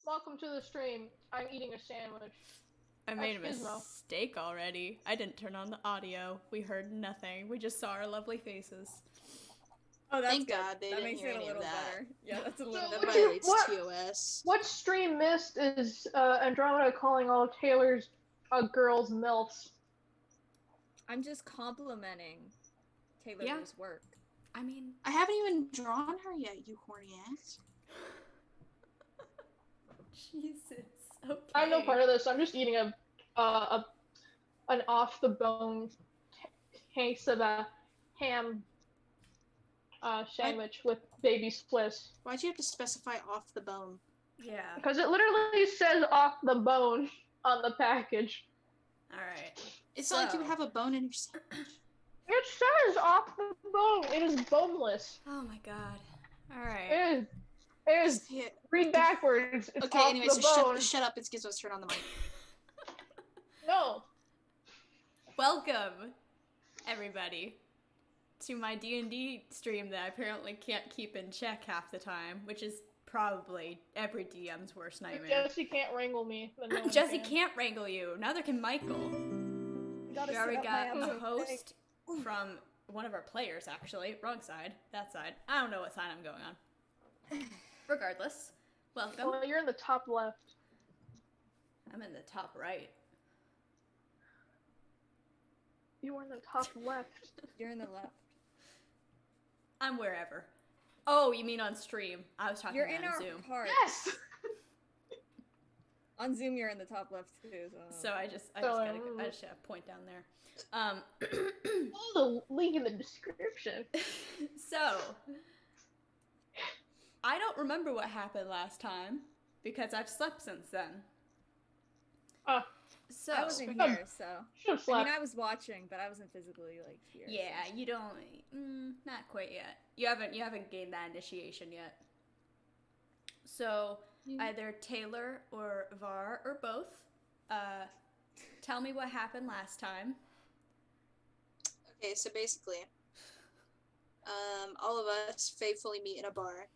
Welcome to the stream. I'm eating a sandwich. I made a That's Gizmo. mistake already. I didn't turn on the audio. We heard nothing. We just saw our lovely faces. Oh, that's Thank good. God they that didn't makes hear it a any of little that. better. Yeah, that's a little That better. violates What? TOS. What stream missed is Andromeda calling all Taylor's girls MILFs. I'm just complimenting Taylor's work. I mean, I haven't even drawn her yet, you horny ass. Jesus. Okay. I'm no part of this. I'm just eating an off the bone case of a ham sandwich with baby Swiss. Why'd you have to specify off the bone? Yeah. Because it literally says off the bone on the package. Alright. It's not like you So- have a bone in your sandwich. It says off the bone. It is boneless. Oh my god. Alright. It is. Yeah. Read backwards. It's Okay, off anyway, the so bone. shut up. It's Gizmo's turn on the mic. No. Welcome, everybody, to my D&D stream that I apparently can't keep in check half the time, which is probably every DM's worst nightmare. Jesse can't wrangle me. Then no one Jesse can. can't wrangle you. Neither can Michael. Gotta We already set up got my a episode host from one of our players, actually. Wrong side. That side. I don't know what side I'm going on. Regardless, welcome. Well, you're in the top left. I'm in the top right. You were in the top left. You're in the left. I'm wherever. Oh, you mean on stream? I was talking You're in on our Zoom. heart. Yes. On Zoom, you're in the top left too. So I just So, gotta point down there. Follow the link in the description. So I don't remember what happened last time because I've slept since then. So I wasn't here, so Should have I slept. mean, I was watching, but I wasn't physically here. yeah, you don't. Not quite yet. You haven't gained that initiation yet. So either Taylor or Var or both. Tell me what happened last time. Okay, so basically, all of us faithfully meet in a bar.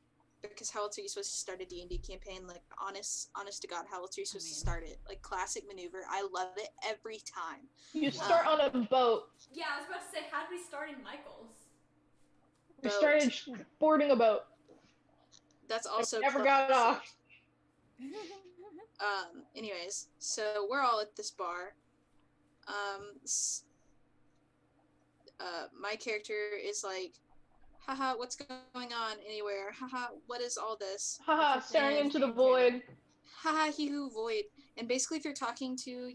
Because how else are you supposed to start a D&D campaign? Like, honest to God, how else are you supposed to start it? Like, classic maneuver. I love it every time. You start on a boat. Yeah, I was about to say, how did we start in Michael's? You Boat. started boarding a boat. That's also Never got off. Anyways, so we're all at this bar. My character is like, haha, what's going on anywhere? Haha, what is all this? Haha, What's your staring name? into the Name, void. Haha, he who void. And basically, if you're talking to,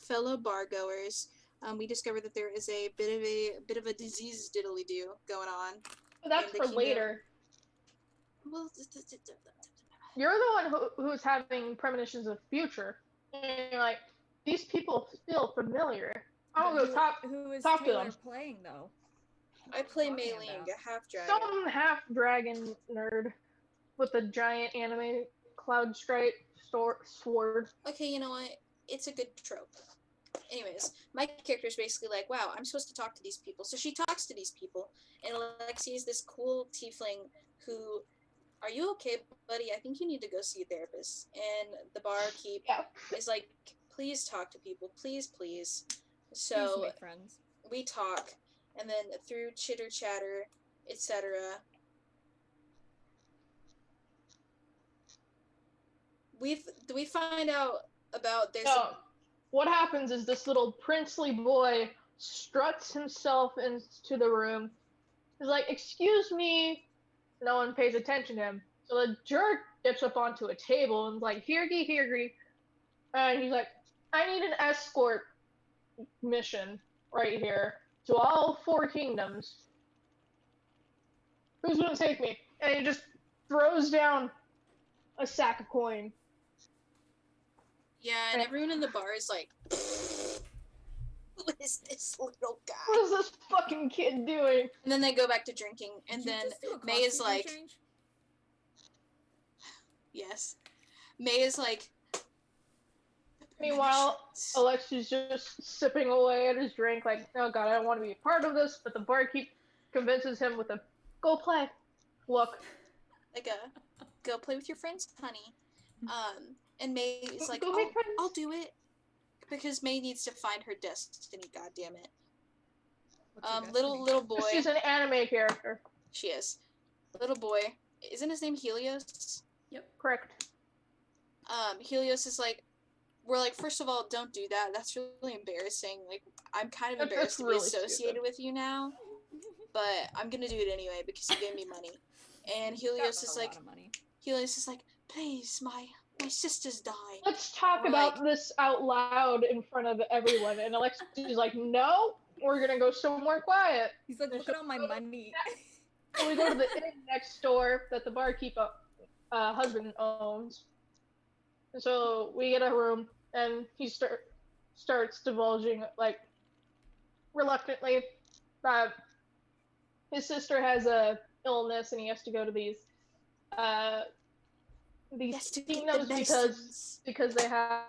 fellow bar goers, we discover that there is a bit of a disease diddly do going on. But that's And the for kingdom- later. Well, You're the one who's having premonitions of the future. And you're like, these people feel familiar. I don't go talk. Who is talk to Taylor them. playing though? I play Talking Mei Ling, about? a half dragon. Some half dragon nerd with a giant anime cloud stripe sword. Okay, you know what? It's a good trope. Anyways, my character is basically like, wow, I'm supposed to talk to these people. So she talks to these people, and Alexi is this cool tiefling who, are you okay, buddy? I think you need to go see a therapist. And the barkeep Yeah. is like, please talk to people, please, please. Please So make friends. we talk, and then through chitter chatter, etc. We find out about there's So, what happens is this little princely boy struts himself into the room. He's like, excuse me. No one pays attention to him. So the jerk gets up onto a table and's like, here. And he's like, I need an escort mission right here to all 4 kingdoms. Who's gonna take me? And he just throws down a sack of coin. yeah, and everyone in the bar is like, who is this little guy? What is this fucking kid doing? And then they go back to drinking, and Did you then just do a May is costume like, change? yes. May is like, Meanwhile, Alexi's just sipping away at his drink like, oh god, I don't want to be a part of this, but the barkeep convinces him with a, go play look. like go play with your friends, honey. And May is like, Go oh, make friends. I'll do it. Because May needs to find her destiny, God damn it. What's your Little destiny? boy. She's an anime character. She is. Little boy. Isn't his name Helios? Correct. Helios is like, we're like, first of all, don't do that. That's really embarrassing. Like, I'm kind of That's embarrassed to be really associated stupid. with you now, but I'm gonna do it anyway because you gave me money. And Helios is like, please, my sister's died. Let's talk We're about like- this out loud in front of everyone. And Alexi's like, no, we're gonna go somewhere quiet. He's like, look at all my money. So we go to the inn next door that the barkeep husband owns. And so we get a room, and he starts divulging, like, reluctantly, that his sister has a illness, and he has to go to these Yes, to get kingdoms the because they have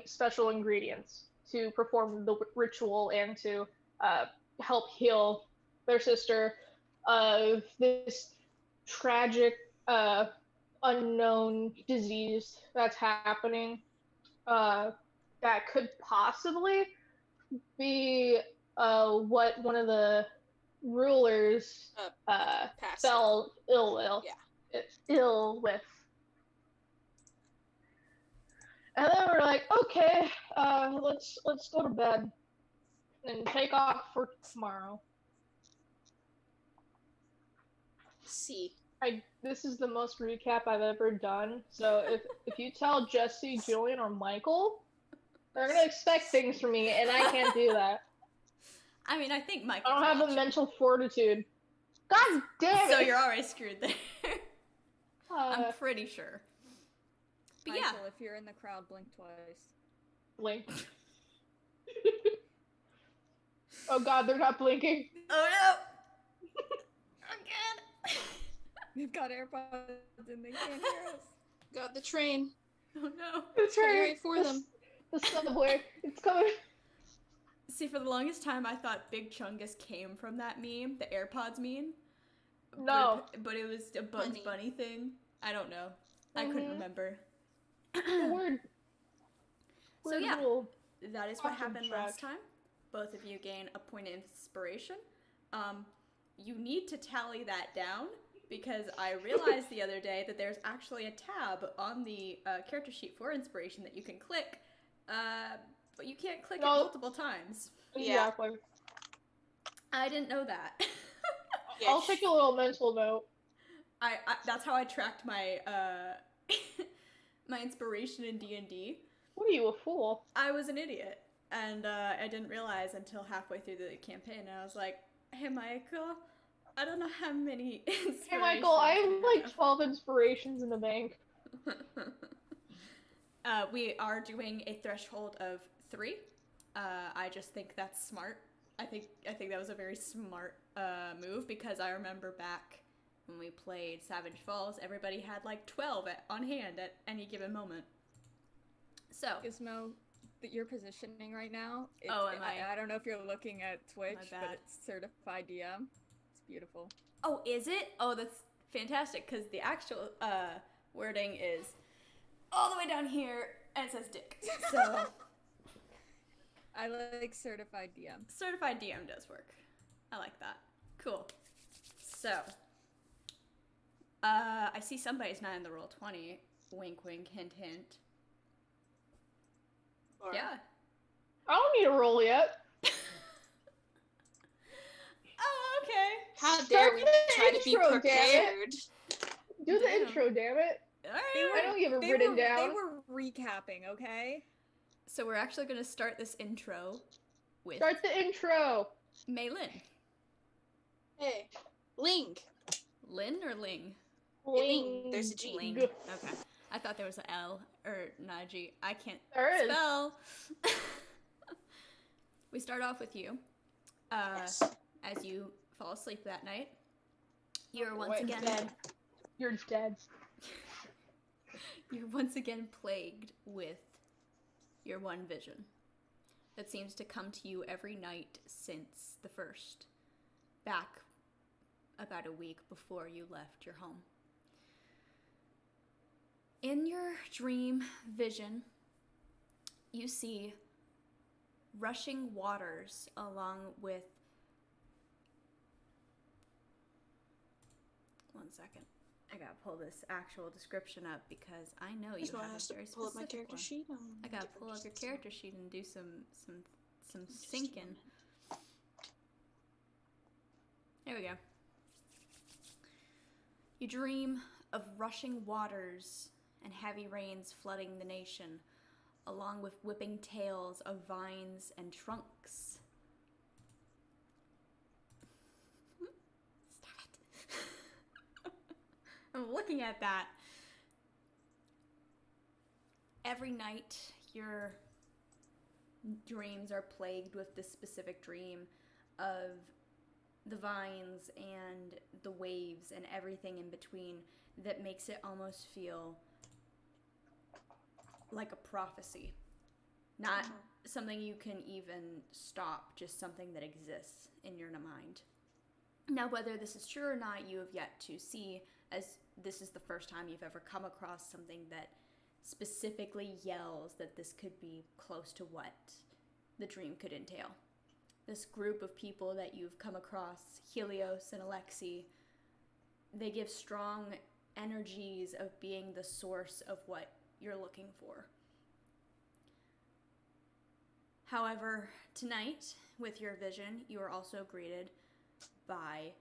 special ingredients to perform the ritual and to help heal their sister of this tragic unknown disease that's happening that could possibly be what one of the rulers Pass. fell ill with. And then we're like, okay, let's go to bed and take off for tomorrow. See. This is the most recap I've ever done. So if you tell Jesse, Julian, or Michael, they're gonna expect things from me, and I can't do that. I mean, I think Mike. I don't have the mental fortitude. God damn it! So you're already screwed there. I'm Uh, pretty sure. But Michael, yeah, if you're in the crowd, blink twice. blink. Oh God, they're not blinking. oh no! Again! We've got AirPods and they can't hear us. Got the train. Oh no! It's Coming right right for them. The subway. It's coming. See, for the longest time, I thought Big Chungus came from that meme, the AirPods meme. No. But it was a Bugs Bunny. Bunny thing. I don't know. I couldn't Mhm. remember. The word. So word yeah. rule. That is what Awesome happened track. last time. Both of you gain a point of inspiration. You need to tally that down because I realized the other day that there's actually a tab on the character sheet for inspiration that you can click, but you can't click it No. multiple times. Yeah. Exactly. I didn't know that. I'll take a little mental note. I that's how I tracked my my inspiration in D&D. What are you, a fool? I was an idiot, and I didn't realize until halfway through the campaign. And I was like, "Hey, Michael, I don't know how many inspirations." Hey, Michael, I have you like 12 inspirations in the bank. We are doing a threshold of 3. I just think that's smart. I think that was a very smart move because I remember back when we played Savage Falls, everybody had like 12 on hand at any given moment. So Gizmo, that you're positioning right now. Oh, am I? I don't know if you're looking at Twitch, bad. but it's certified DM. It's beautiful. Oh, is it? Oh, that's fantastic, because the actual wording is all the way down here, and it says dick. So, I like certified DM. certified DM does work. I like that. Cool. So, I see somebody's not in the roll 20. Wink, wink, hint, hint. Or- Yeah. I don't need a roll yet. Oh, okay. How Start dare we the try to be intro, damn it. prepared? Do the Damn. intro, damn it. All right. I know you have it They written were, down. They were recapping, okay? So we're actually going to start this intro with Start the intro. Maylin. Hey, Link. Lin or Ling? Ling, there's a G. Ling. Good. Okay. I thought there was an L or not a G. I can't There is. spell. We start off with you. Yes. As you fall asleep that night, you're once Wait, again dead. You're dead. you're once again plagued with your one vision that seems to come to you every night since the first, back about a week before you left your home. In your dream vision, you see rushing waters along with... One second. I gotta pull this actual description up because I know you That's why have I a have to very pull up my specific character one. sheet. I gotta pull up your character sheet and do some syncing. There we go. You dream of rushing waters and heavy rains flooding the nation, along with whipping tails of vines and trunks. Stop it. I'm looking at that. Every night, your dreams are plagued with this specific dream of the vines and the waves and everything in between that makes it almost feel like a prophecy. Not something you can even stop, just something that exists in your mind. Now, whether this is true or not, you have yet to see, as this is the first time you've ever come across something that specifically yells that this could be close to what the dream could entail. This group of people that you've come across, Helios and Alexi, they give strong energies of being the source of what you're looking for. However, tonight, with your vision, you are also greeted by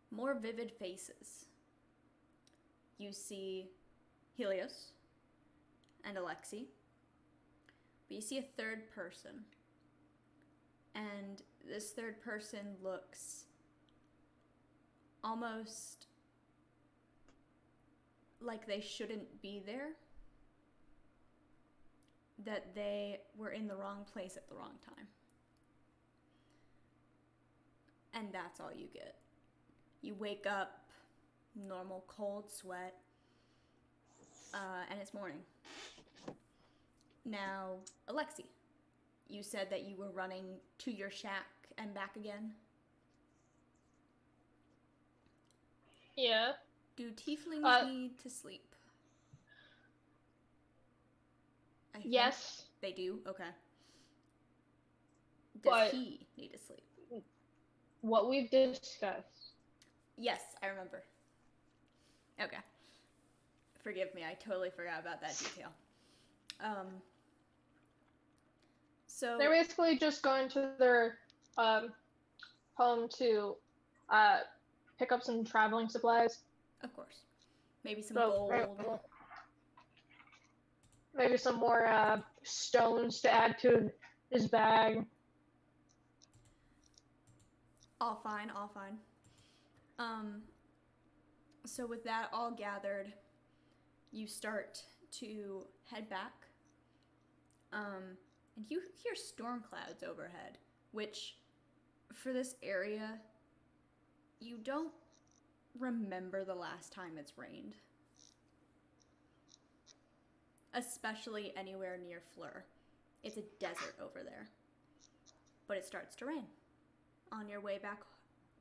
more vivid faces. You see Helios and Alexi, but you see a third person. And this third person looks almost like they shouldn't be there. That they were in the wrong place at the wrong time. And that's all you get. You wake up, normal cold sweat, and it's morning. Now, Alexi, you said that you were running to your shack and back again? Yeah. Do tieflings need to sleep? I think Yes. they do? Okay. Does But he need to sleep? what we've discussed. Yes, I remember. Okay. Forgive me, I totally forgot about that detail. So They're basically just going to their home to pick up some traveling supplies. of course. Maybe some So, gold. maybe some more stones to add to his bag. All fine, all fine. So with that all gathered, you start to head back. And you hear storm clouds overhead, which, for this area, you don't remember the last time it's rained. Especially anywhere near Fleur. It's a desert over there. But it starts to rain on your way back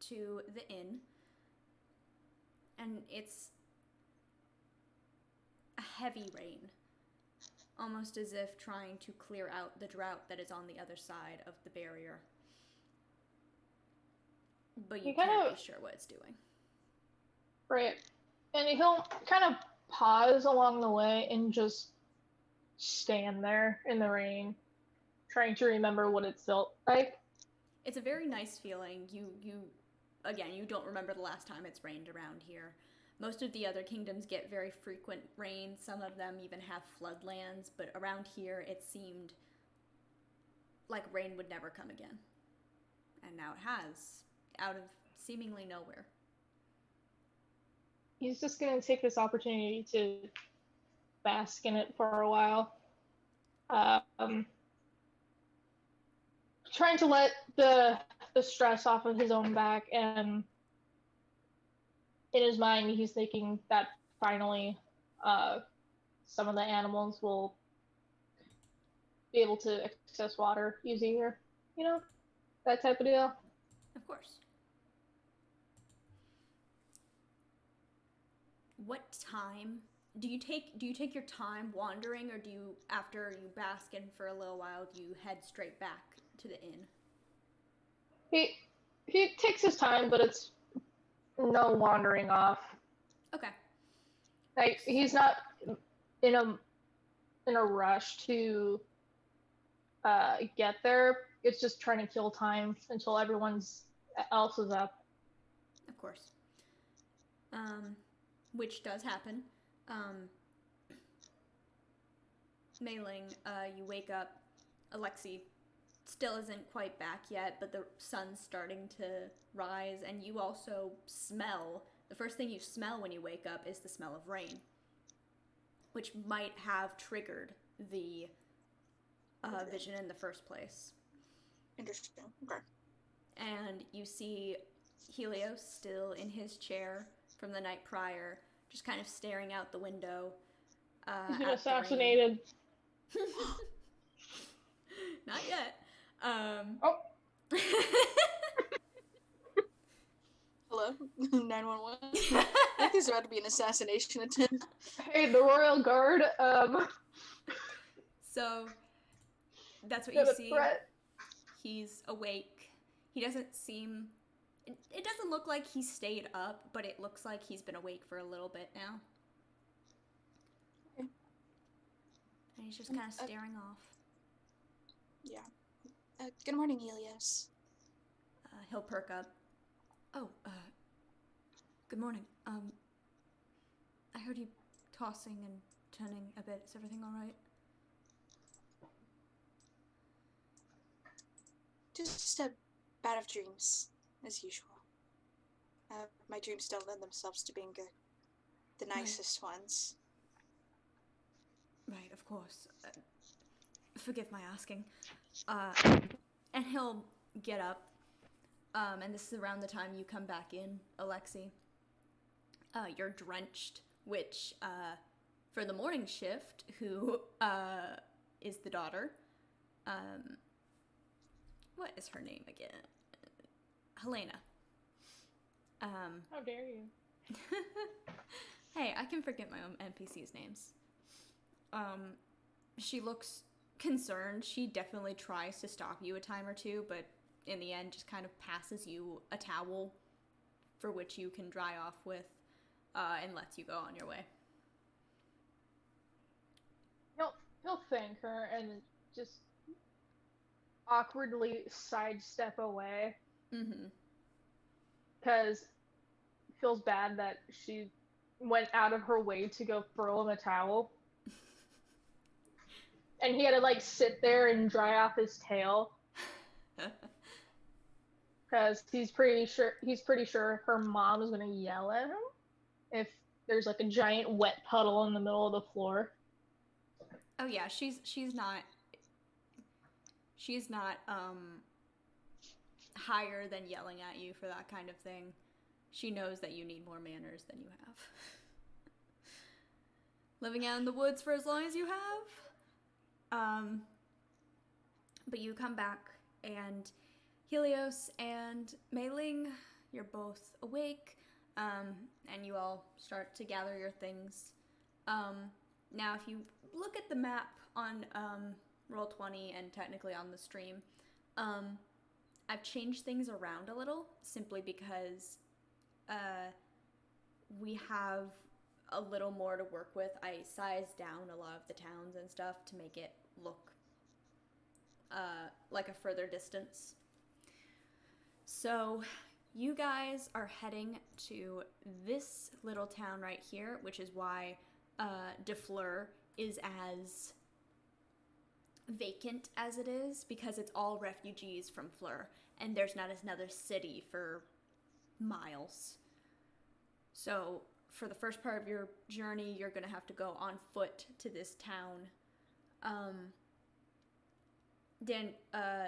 to the inn. And it's a heavy rain. Almost as if trying to clear out the drought that is on the other side of the barrier. But you can't be sure what it's doing. Right. And he'll kind of pause along the way and just stand there in the rain, trying to remember what it felt like. It's a very nice feeling. You again, you don't remember the last time it's rained around here. Most of the other kingdoms get very frequent rain. Some of them even have floodlands, but around here it seemed like rain would never come again. And now it has, out of seemingly nowhere. He's just going to take this opportunity to bask in it for a while. Trying to let the stress off of his own back, and in his mind he's thinking that finally some of the animals will be able to access water easier, you know, that type of deal. Of course. What time do you take your time wandering, or do you, after you bask in for a little while, do you head straight back to the inn? He takes his time, but it's no wandering off. Okay. Like he's not in a rush to get there. It's just trying to kill time until everyone's else is up. Of course. Which does happen. Mei Ling, you wake up. Alexi still isn't quite back yet, but the sun's starting to rise, and you also smell. The first thing you smell when you wake up is the smell of rain, which might have triggered the vision in the first place. Interesting. Okay. And you see Helios still in his chair from the night prior, just kind of staring out the window. He's been assassinated. Not yet. Oh. Hello? 911? I think there's about to be an assassination attempt. Hey, the Royal Guard. So that's what got you a see. threat. He's awake. He doesn't seem. It doesn't look like he stayed up, but it looks like he's been awake for a little bit now. Okay. And he's just kind of staring off. Yeah. Good morning, Helios. He'll perk up. Oh, good morning. I heard you tossing and turning a bit. Is everything all right? Just a bout of dreams, as usual. My dreams don't lend themselves to being the nicest ones. Right, of course. Forgive my asking. And he'll get up. And this is around the time you come back in, Alexi. You're drenched, which, for the morning shift, who, is the daughter, what is her name again? Helena. How dare you? Hey, I can forget my own NPC's names. She looks concerned. She definitely tries to stop you a time or two, but in the end just kind of passes you a towel for which you can dry off with, and lets you go on your way. He'll thank her and just awkwardly sidestep away. Mm-hmm. Because feels bad that she went out of her way to go throw him a towel. And he had to like sit there and dry off his tail. Because he's pretty sure her mom is gonna yell at him if there's like a giant wet puddle in the middle of the floor. Oh yeah, she's not higher than yelling at you for that kind of thing. She knows that you need more manners than you have. Living out in the woods for as long as you have. But you come back, and Helios and Mei Ling, you're both awake, and you all start to gather your things. Now, if you look at the map on Roll20 and technically on the stream, I've changed things around a little, simply because we have a little more to work with. I sized down a lot of the towns and stuff to make it look like a further distance. So you guys are heading to this little town right here, which is why De Fleur is as vacant as it is, because it's all refugees from Fleur, and there's not another city for miles. So for the first part of your journey, you're gonna have to go on foot to this town.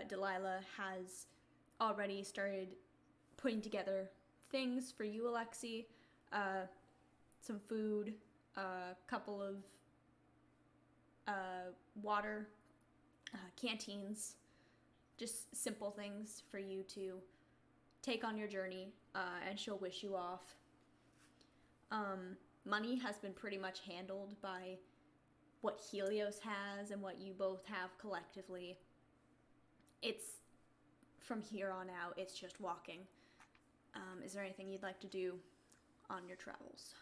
Delilah has already started putting together things for you, Alexi. Some food, a couple of water, canteens, just simple things for you to take on your journey, and she'll wish you off. money has been pretty much handled by what Helios has and what you both have collectively. It's, from here on out, it's just walking. Is there anything you'd like to do on your travels?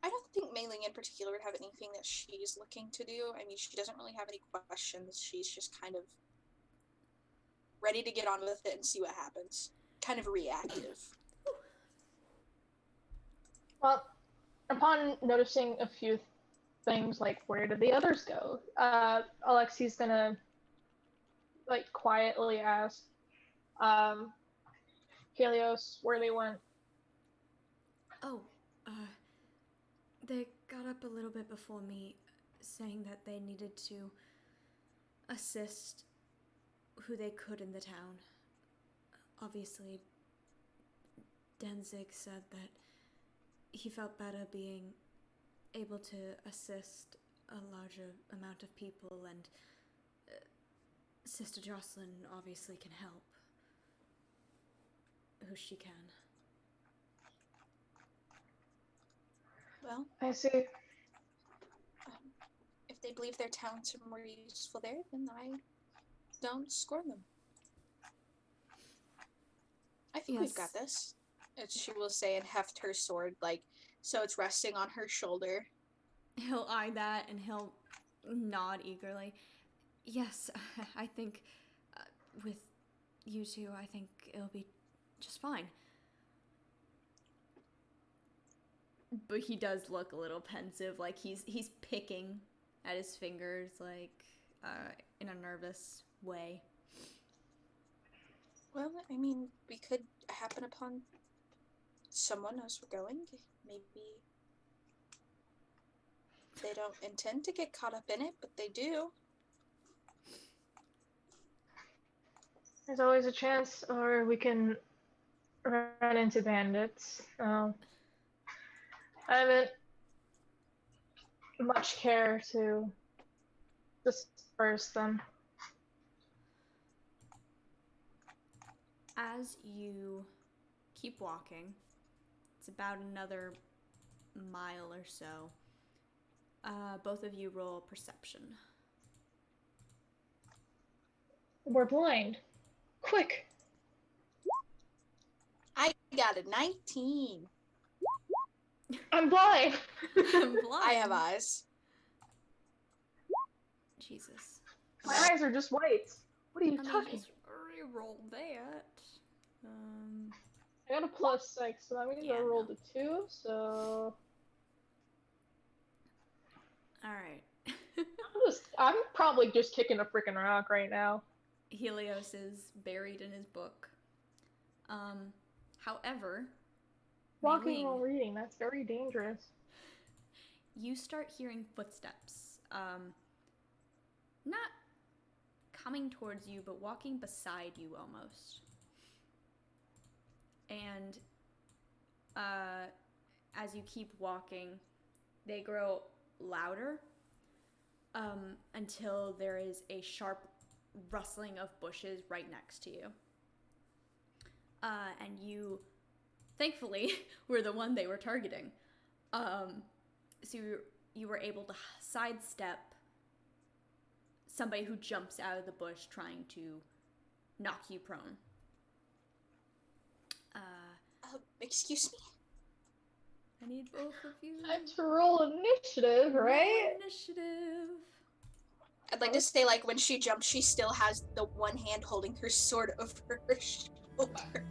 I don't think Mei Ling in particular would have anything that she's looking to do. I mean, she doesn't really have any questions. She's just kind of ready to get on with it and see what happens. Kind of reactive. Well, upon noticing a few things, like where did the others go, Alexi's gonna like quietly ask Helios where they went. Oh, they got up a little bit before me, saying that they needed to assist who they could in the town. Obviously, Danzig said that he felt better being able to assist a larger amount of people, and Sister Jocelyn obviously can help who she can. Well, I see. if they believe their talents are more useful there, then I don't scorn them. I think we've got this. As she will say and heft her sword, like, so it's resting on her shoulder. He'll eye that and he'll nod eagerly. Yes, I think with you two, I think it'll be just fine. But he does look a little pensive, like he's picking at his fingers, like in a nervous way. Well, I mean, we could happen upon someone as we're going. Maybe they don't intend to get caught up in it, but they do. There's always a chance, or we can run into bandits. I haven't much care to disperse them. As you keep walking, it's about another mile or so. Both of you roll perception. We're blind. Quick! I got a 19. I'm blind! I'm blind. I have eyes. Jesus. My eyes are just white. What are you I mean, talking? just re-roll that. I got a +6, so that means Yeah, I rolled a 2, so... Alright. I'm probably just kicking a freaking rock right now. Helios is buried in his book. However, Walking Mei while Ling, reading, that's very dangerous. you start hearing footsteps. Not coming towards you, but walking beside you almost. And as you keep walking, they grow louder until there is a sharp rustling of bushes right next to you. And you, thankfully, were the one they were targeting. So you were able to sidestep somebody who jumps out of the bush trying to knock you prone. Excuse me? I need both of you. I have to roll initiative, right? Roll initiative. I'd like to say, like, when she jumps, she still has the one hand holding her sword over her shoulder.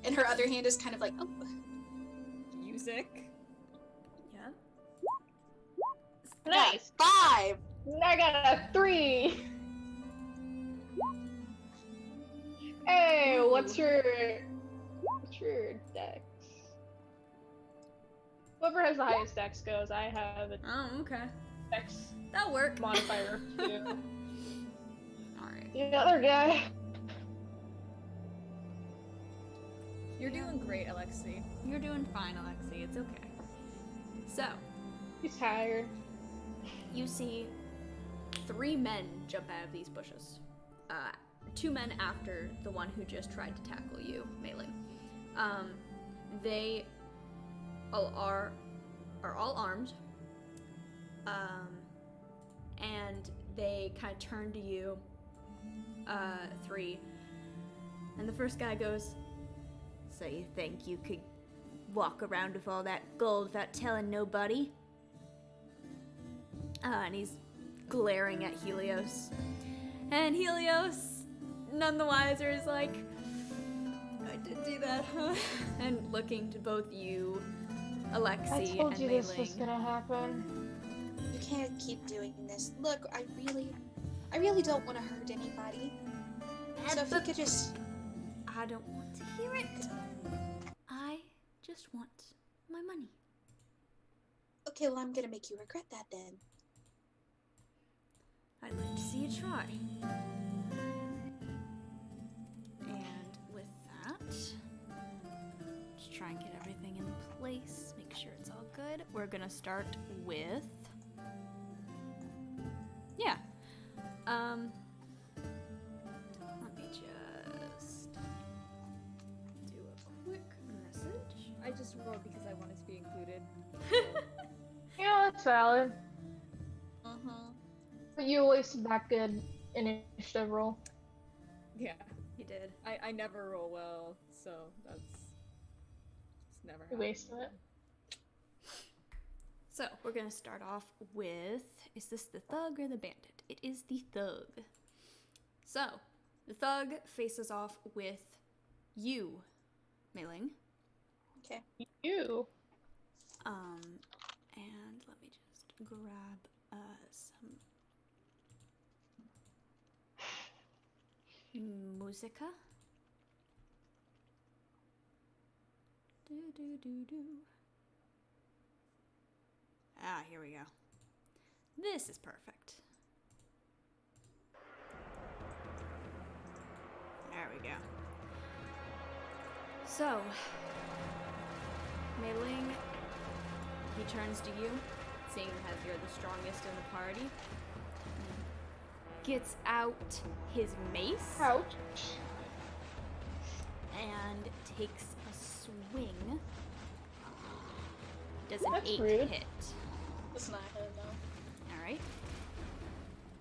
And her other hand is kind of like, oh. Music. Yeah. Nice! 5! I got a 3! Hey, what's your dex? Whoever has the highest dex goes. I have a Oh, okay. dex That'll work. modifier of 2. Alright. The other guy. You're doing great, Alexi. You're doing fine, Alexi. It's okay. So, He's tired. you see 3 men jump out of these bushes. 2 men after the one who just tried to tackle you, Mei-Ling. They are all armed, and they kind of turn to you, 3, and the first guy goes, "So you think you could walk around with all that gold without telling nobody?" And he's glaring at Helios. And Helios, none the wiser, is like, "I did do that, huh?" And looking to both you, Alexi, I told and you this was Mei-Ling. gonna happen. You can't keep doing this. Look, I really don't want to hurt anybody. So if you could just... I don't want to hear it. I just want my money. Okay, well, I'm gonna make you regret that then. I'd like to see you try. And with that, just try and get everything in place, make sure it's all good. We're gonna start with, let me just do a quick message. I just rolled because I wanted to be included. Yeah, that's valid. Mm-hmm. But you wasted that good initiative roll. Yeah. You did. I never roll well, so that's just never You happened. wasted it. So, we're gonna start off with, is this the thug or the bandit? It is the thug. So, the thug faces off with you, Mei-Ling. Okay. You. And let me just grab some musica. Do. Ah, here we go. This is perfect. There we go. So, Mei-Ling, he turns to you, seeing as you're the strongest in the party, gets out his mace Ouch. and takes a swing. Does an That's 8 rude. hit. That's not hit, though. Alright.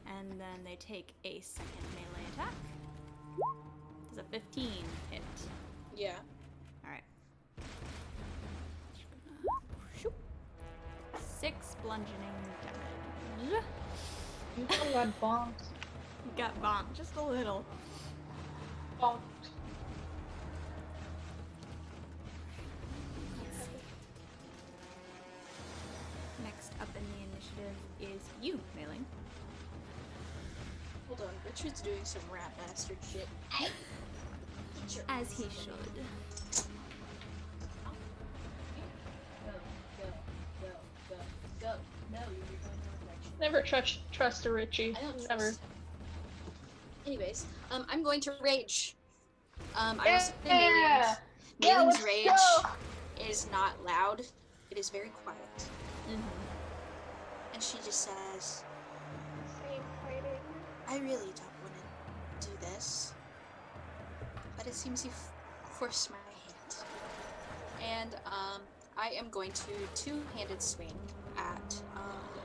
And then they take a second melee attack. Does a 15 hit. Yeah. Alright. 6 bludgeoning damage. You got bonked. Got bonked just a little. Bonked. Let's see. Next up in the initiative is you, Mei-Ling. Hold on, Richard's doing some rat bastard shit. As he should. Go. No, you're going the direction. Never trust a Richie. I don't Never. trust him. Anyways, I'm going to rage. I Yeah. was saying Yeah, Mayling's let's rage go. is not loud. It is very quiet. Mm-hmm. And she just says, Same fighting. I really don't want to do this. But it seems you forced my hand. And I am going to two-handed swing at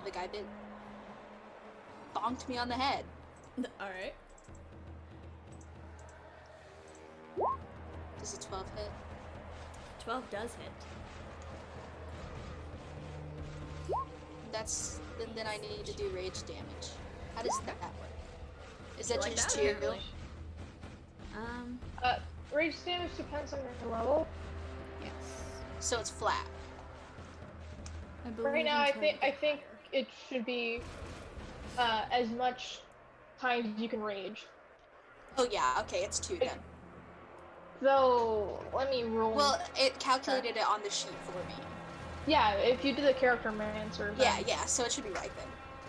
the guy that bonked me on the head. Alright. Does a 12 hit? 12 does hit. Then I need to do rage damage. How does that work? Is that Like just that, two? apparently. Rage damage depends on your level. Yes. So it's flat. I believe Right now, I until you think get higher. it should be as much times you can rage. Oh yeah, okay, it's 2 then. So let me roll. Well, it calculated it on the sheet for me. yeah, if you do the character mancer. Yeah, so it should be right then.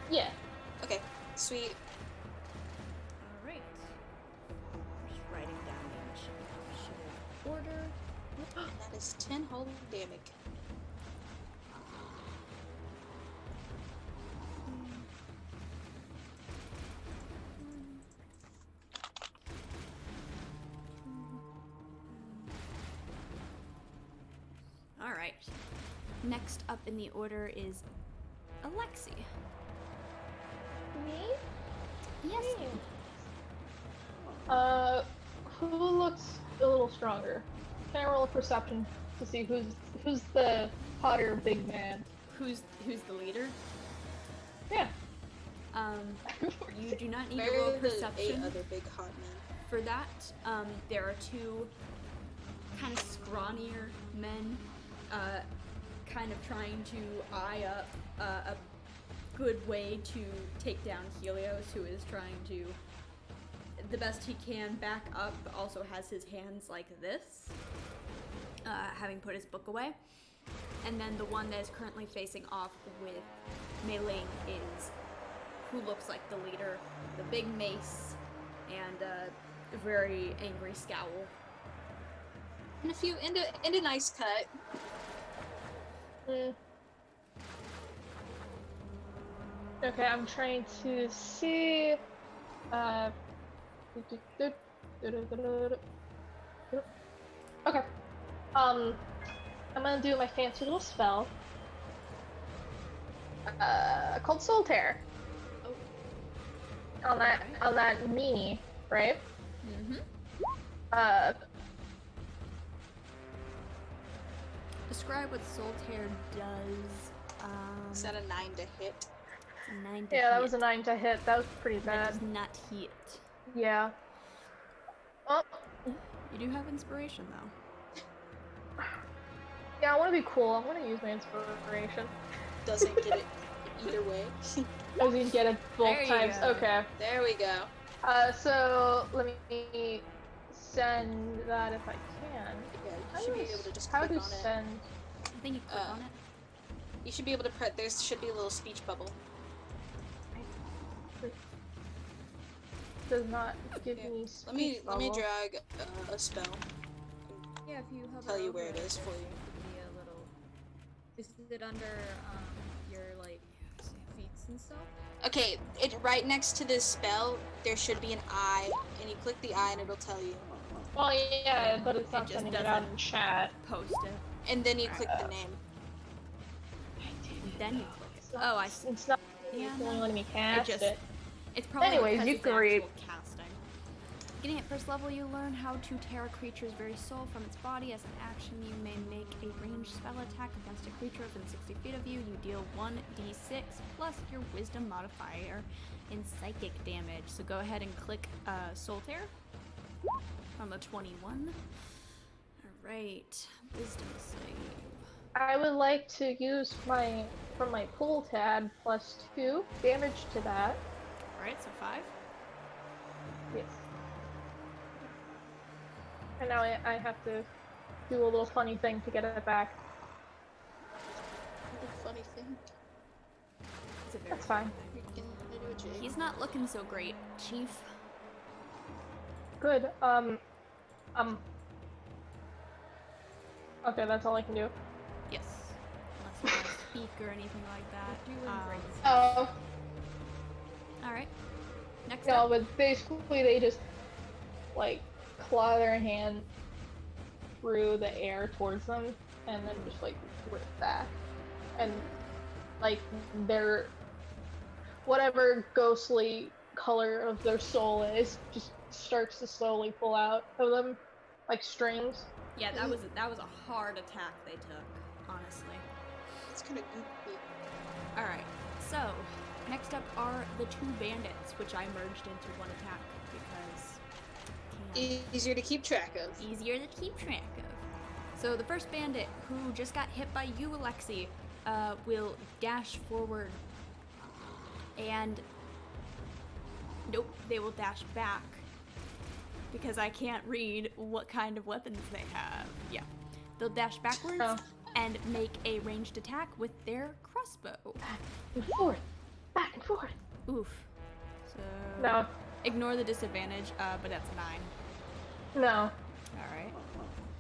Yeah. Okay, sweet. Alright. Just writing down the initiative order. And that is 10 holy damage. Alright. Next up in the order is Alexi. Me? Yes. Who looks a little stronger? Can I roll a perception to see who's the hotter big man? Who's the leader? Yeah. You do not need to Where roll are the 8 perception other big hot men? for that. There are 2 kind of scrawnier men, kind of trying to eye up a good way to take down Helios, who is trying to, the best he can, back up, but also has his hands like this, having put his book away. And then the one that is currently facing off with Mei-Ling is who looks like the leader, the big mace, and a very angry scowl. And a nice cut. Okay, I'm trying to see. Okay. I'm gonna do my fancy little spell. Called Soul Tear. On that knee, right? Mm-hmm. Describe what Soul Tear does. Is that a 9 to hit? It's a 9 to Yeah, hit. that was a 9 to hit. That was pretty That bad. does not hit. Yeah. Oh, You do have inspiration though. yeah, I want to be cool. I'm gonna use my inspiration. Doesn't get it either way. I was gonna get it both There you times. go. Okay. There we go. So let me send that if I can. Yeah, How you should do be I- able to just How click to on it. send? I think you click on it. You should be able to press. There should be a little speech bubble. Does not give Here, me. Let me speech bubble. drag a spell. Yeah, if you hover Tell you over where it is for you. Be a little. Is it under your like feats and stuff? Okay, it right next to this spell. There should be an eye, and you click the eye, and it'll tell you. Well, yeah, but it's It not just sending it out doesn't. in chat. Post it. And then you click the name. Then you click it. Oh, I see. It's not. Yeah, It's only no. letting me cast just- it. It's probably Anyways, because you it's can read. actual casting. Beginning at first level, you learn how to tear a creature's very soul from its body. As an action, you may make a ranged spell attack against a creature within 60 feet of you. You deal 1d6 plus your wisdom modifier in psychic damage. So go ahead and click Soul Tear from the 21. Alright, wisdom save. I would like to use from my pool tab +2 damage to that. Alright, so 5. Yes. And now I have to do a little funny thing to get it back. What a funny thing. It's a very That's fine. You're gonna do a J. He's not looking so great, Chief. Good. Okay, that's all I can do. Yes. Unless you want to speak or anything like that. You're doing great. Oh. Alright. Next No, up. but basically they just like claw their hand through the air towards them and then just like rip back. And like their whatever ghostly color of their soul is just starts to slowly pull out of them like strings. Yeah, that was a hard attack they took, honestly. It's kind of goopy. Alright, so next up are the 2 bandits, which I merged into one attack because Easier to keep track of. easier to keep track of. So the first bandit, who just got hit by you, Alexi, will dash forward and nope, they will dash back because I can't read what kind of weapons they have. Yeah, they'll dash backwards Oh. and make a ranged attack with their crossbow. Back and forth. Back and forth. Oof. So No. ignore the disadvantage, but that's a 9. No. All right.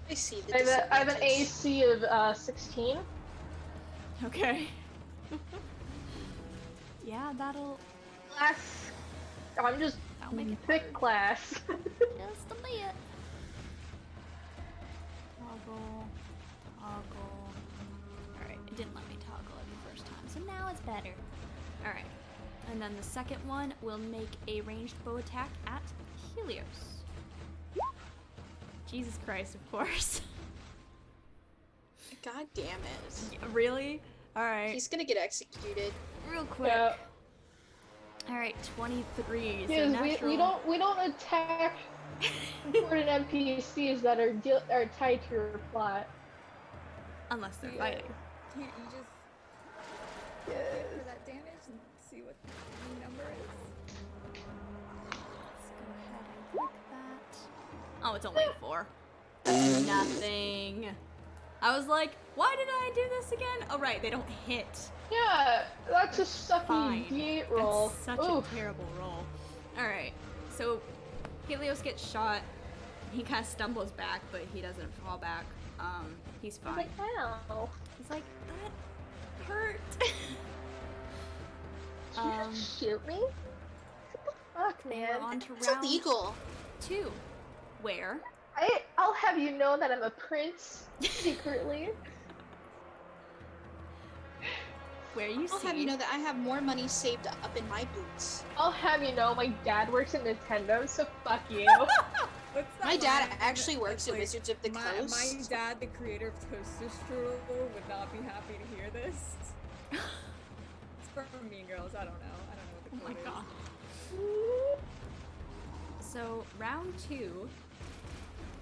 I see the I have an disadvantage. AC of 16. Okay. Yeah, that'll Class. I'm just that'll make it thick hard. class. Just a bit. Toggle. Toggle. then the second one will make a ranged bow attack at Helios. Jesus Christ, of course. God damn it. Really? Alright. He's gonna get executed. Real quick. Yeah. Alright, 23. So Because natural... we don't attack important NPCs that are tied to your plot. Unless they're Yeah. fighting. Can't you just Yes. for that damage and see what the number is? Let's go ahead and click that. Oh, it's only a 4. That's nothing. I was like, why did I do this again? Oh, right, they don't hit. Yeah, that's a sucky Fine. D8 roll. That's such Oof. a terrible roll. Alright, so Helios gets shot. He kind of stumbles back, but he doesn't fall back. He's I'm fine. like, wow. He's like, that hurt. Did you just shoot me? What the fuck, And man? we're on to It's round illegal. 2, where I'll have you know that I'm a prince secretly. you I'll see have you know that I have more money saved up in my boots. I'll have you know my dad works at Nintendo, so fuck you. What's that My dad line? actually works It's at like, Wizards of the my Coast. dad, the creator of Toaster Strudel, would not be happy to hear this. It's from Mean Girls. I don't know. I don't know Oh what my the quote god. So, round 2,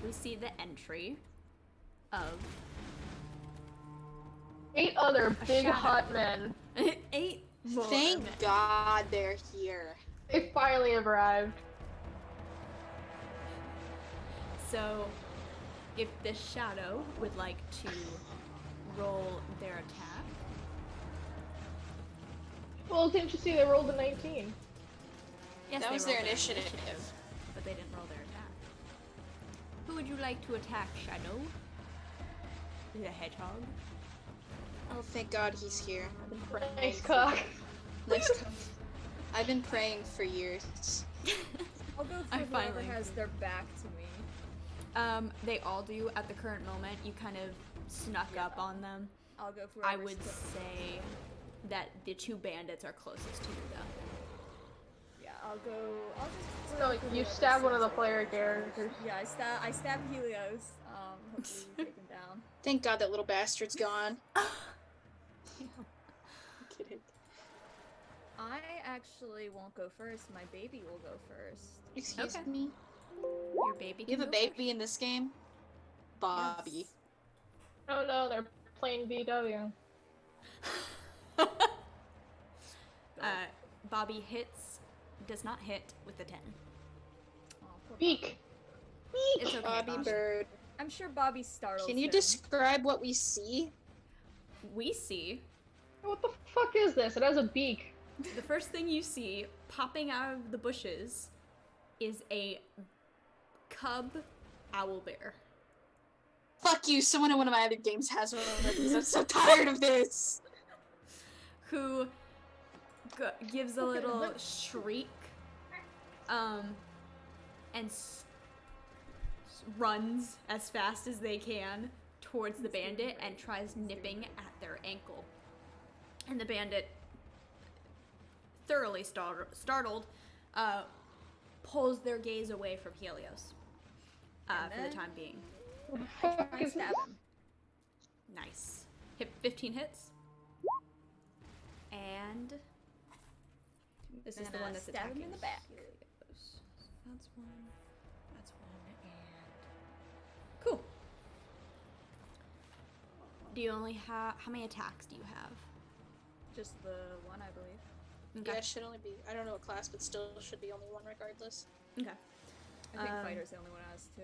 we see the entry of 8 other big shadow. hot men. 8 more. Thank God they're here. They finally arrived. So, if the shadow would like to roll their attack, Well, didn't you see they rolled a 19? yes, That they was their rolled initiative. but they didn't roll their attack. Who would you like to attack, Shadow? The hedgehog. Oh, thank God he's here. I've been praying. Nice cock. Nice cock. I've been praying for years. I'll go for I whoever finally- has their back to me. They all do at the current moment. You kind of snuck up on them. I'll go for I whoever's would say that the 2 bandits are closest to you, though. Yeah, I'll just No, go for you whoever stab one of the seems player like- characters. Yeah, I stab Helios. Hopefully you take him down. Thank God that little bastard's gone. I'm kidding. I actually won't go first. My baby will go first. Excuse Okay. me. Your baby. You have can a go baby in this game? Bobby. Oh no, they're playing VW. first. Bobby does not hit with the 10. Oh, poor Beak! It's okay, Bobby Bobby. Bird. I'm sure Bobby startles Can you him. describe what we see? We see What the fuck is this? It has a beak. the first thing you see popping out of the bushes is a cub owlbear. Fuck you, someone in one of my other games has one of these. I'm so tired of this. Who gives a little shriek, and runs as fast as they can towards the bandit and tries nipping at their ankle. And the bandit, thoroughly startled, pulls their gaze away from Helios for And the then- time being. I stab him. Nice. Hit 15 hits. And this is And the one I that's stab attacking him in the back. Helios. That's one. That's one. And cool. Do you only have how many attacks do you have? Just the one, I believe. Okay. Yeah, it should only be. I don't know what class, but still should be only one regardless. Okay. I think Um, fighter's the only one that has two.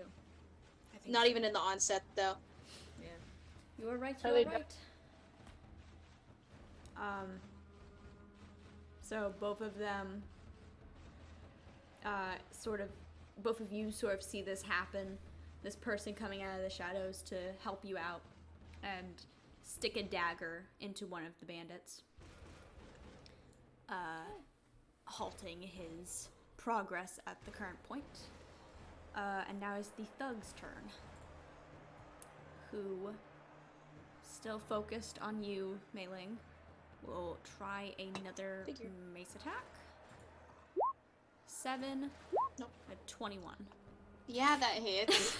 I think Not so. even in the onset, though. Yeah. You are right. Oh, You they are don't. right. So both of them, both of you sort of see this happen. This person coming out of the shadows to help you out, and stick a dagger into one of the bandits, halting his progress at the current point. And now is the thug's turn, who, still focused on you, Mei Ling, will try another Figured. mace attack. 7. Nope. A 21. Yeah, that hits.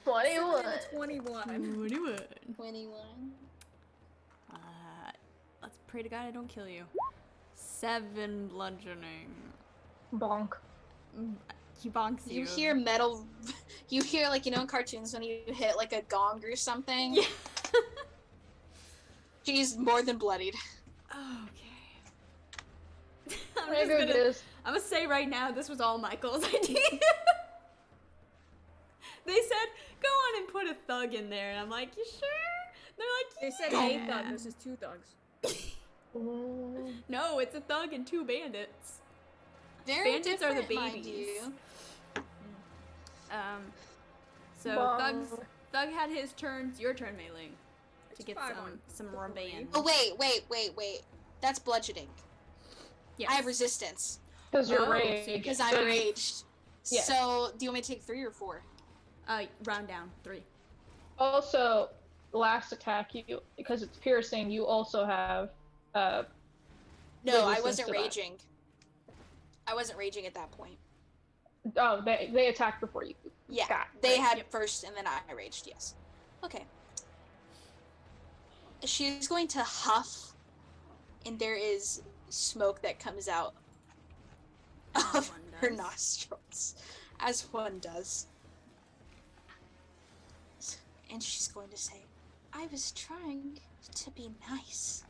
21. 21. 21. 21. Let's pray to God I don't kill you. 7 bludgeoning. Bonk. He bonks you. You hear metal. You hear, like, in cartoons when you hit, like, a gong or something? Yeah. She's more than bloodied. Okay. I'm gonna say right now this was all Michael's idea. They said, go on and put a thug in there. And I'm like, you sure? They're like, They said yeah. a thug. This is 2 thugs. No, it's a thug and 2 bandits. Very Bandits are the different, mind babies. you. So Bong. Thug had his turns. Your turn, Mei Ling, to get 5 some revenge. Oh, wait. That's bludgeoning. Yes. I have resistance. Because you're Oh, so you raged. get- Because I'm raged. Yes. So, do you want me to take 3 or 4? Round down 3. Also, last attack, because it's piercing, you also have No, I resistance wasn't to that. raging. I wasn't raging at that point. Oh, they attacked before you. Yeah, Got, they right? had Yep. first, and then I raged. Yes. Okay. She's going to huff, and there is smoke that comes out As of one her does. nostrils, as one does. And she's going to say, "I was trying to be nice."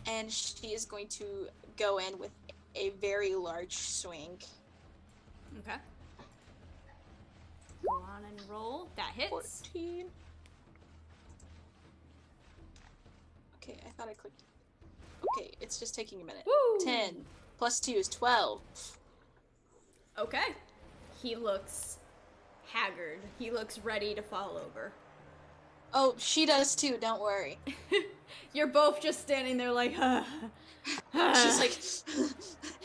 And she is going to go in with a very large swing. Okay. Go on and roll. That hits. 14. Okay, I thought I clicked. Okay, it's just taking a minute. Woo! 10 plus 2 is 12. Okay. He looks haggard. He looks ready to fall over. Oh, she does too, don't worry. You're both just standing there like, She's like,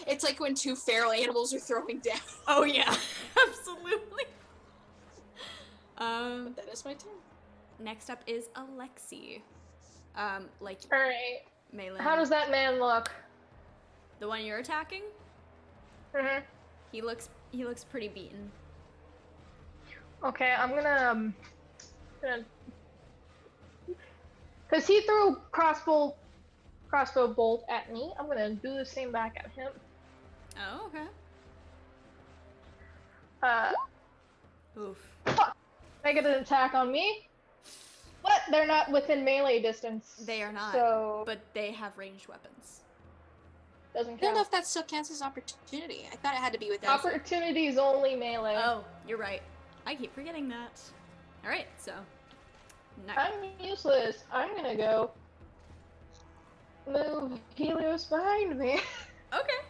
it's like when 2 feral animals are throwing down. oh yeah, absolutely. That is my turn. Next up is Alexi. Like Alright. Melee. How does that man look? The one you're attacking? Mm-hmm. He looks pretty beaten. Okay, I'm gonna because he threw crossbow bolt at me. I'm gonna do the same back at him. Oh, okay. Oof. Fuck. They get an attack on me. But they're not within melee distance. They are not. So But they have ranged weapons. doesn't I don't know count. if that still counts as opportunity. I thought it had to be with Opportunity is only melee. Oh, you're right. I keep forgetting that. All right, so. I'm useless. I'm gonna go move Helios behind me. Okay.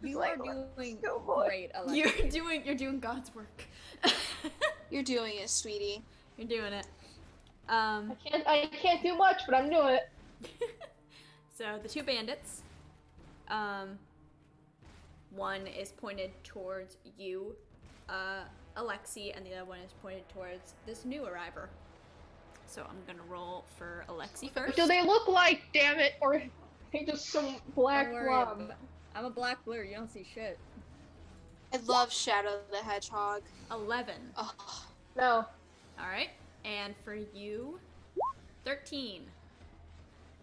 He's You like, are "Let's doing go, boy." great, Alexi. You're doing God's work. You're doing it, sweetie. You're doing it. I can't do much, but I'm doing it. So the 2 bandits, one is pointed towards you, Alexi, and the other one is pointed towards this new arriver. So I'm gonna roll for Alexi first. Do they look like, damn it, or are they just some black Don't worry, blob? I'm a black blur. You don't see shit. I love Shadow the Hedgehog. 11. Oh, No. All right, and for you, 13.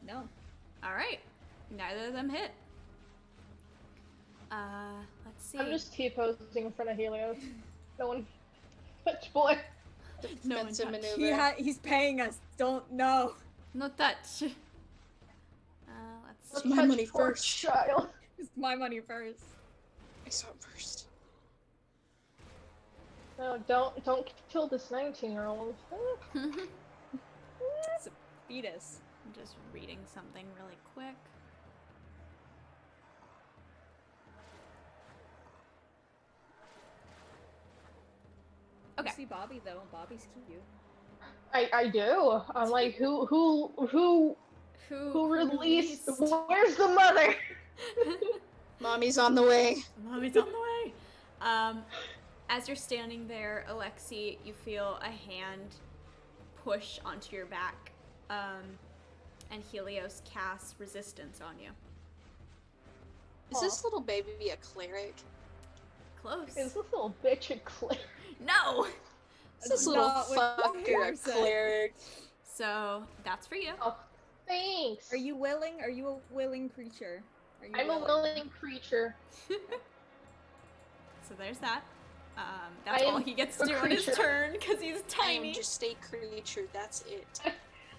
No. All right, neither of them hit. Let's see. I'm just T-posing in front of Helios. No one touch boy. No one defensive touched. maneuver. He's paying us. Don't know. Not touch. Let's It's see. my Touch money poor first. Child. It's my money first. I saw it first. No, don't kill this 19-year-old. It's a fetus. I'm just reading something really quick. Okay. You see Bobby though. Bobby's cute. I do. I'm like, who released? Where's the mother? Mommy's on the way. Mommy's on the way. As you're standing there, Alexi, you feel a hand push onto your back, and Helios casts resistance on you. Is this little baby a cleric? Close. Is this little bitch a clear? No! Is That's this little not what fucker a Peter said. cleric? So, that's for you. Oh, thanks. Are you willing? Are you a willing creature? Are you I'm a willing creature. So there's that. That's I all am he gets a to do on his creature. turn, because he's I tiny. am just a creature, that's it.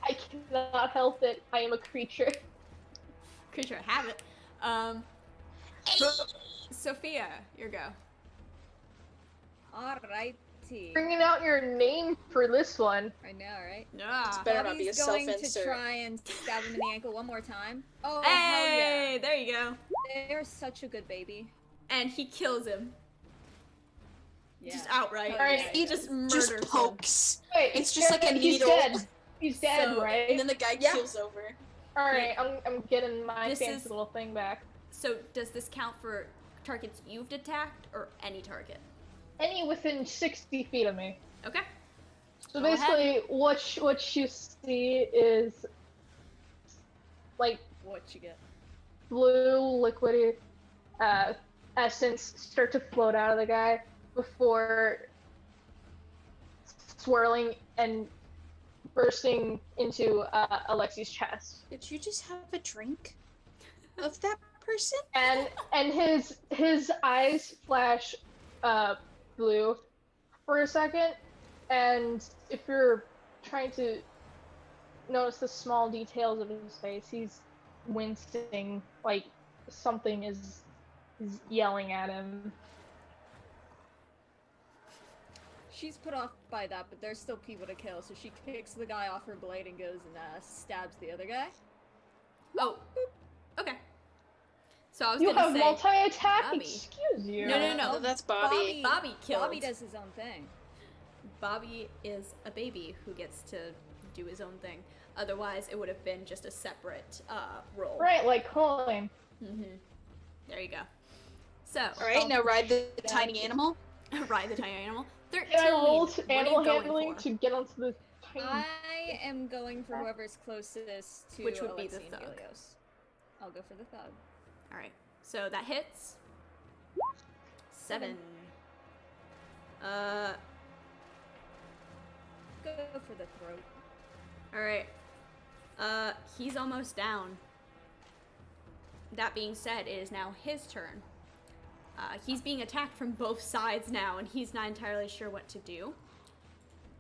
I cannot help it. I am a creature. Creature of habit. Sophia, your go. Alrighty. Bringing out your name for this one. I know, right? Yeah. better not be a Bobby's going to self-insert. try and stab him in the ankle one more time. Oh, Hey, hell there you go. yeah. They're such a good baby. And he kills him. Yeah. Just outright. Oh, Alright, yeah. He just murders him. pokes. Wait, It's just like a he's needle. dead. He's dead, So- right? And then the guy Yeah. keels over. Alright, I'm getting my This fancy is- little thing back. So does this count for targets you've attacked or any target? Any within 60 feet of me. Okay. So Go ahead. basically, what you see is like What you get? blue liquidy essence start to float out of the guy before swirling and bursting into Alexi's chest. Did you just have a drink of that person? And his eyes flash blue for a second, and if you're trying to notice the small details of his face, he's wincing like something is yelling at him. She's put off by that, but there's still people to kill, so she kicks the guy off her blade and goes and stabs the other guy. Oh. Okay. So I was You gonna have say multi-attack? Bobby. Excuse you. No. Oh, that's Bobby. Bobby killed. Bobby does his own thing. Bobby is a baby who gets to do his own thing. Otherwise, it would have been just a separate roll. Right, like coin. Mm-hmm. There you go. So, Alright, now ride the tiny animal. ride the tiny animal. 13. Can I roll What are you animal going handling for? to get onto the tiny? I am going for whoever's closest to Which would be the Alexi and thug. Helios. I'll go for the thug. All right. So that hits. 7. Go for the throat. All right. He's almost down. That being said, it is now his turn. He's being attacked from both sides now, and he's not entirely sure what to do.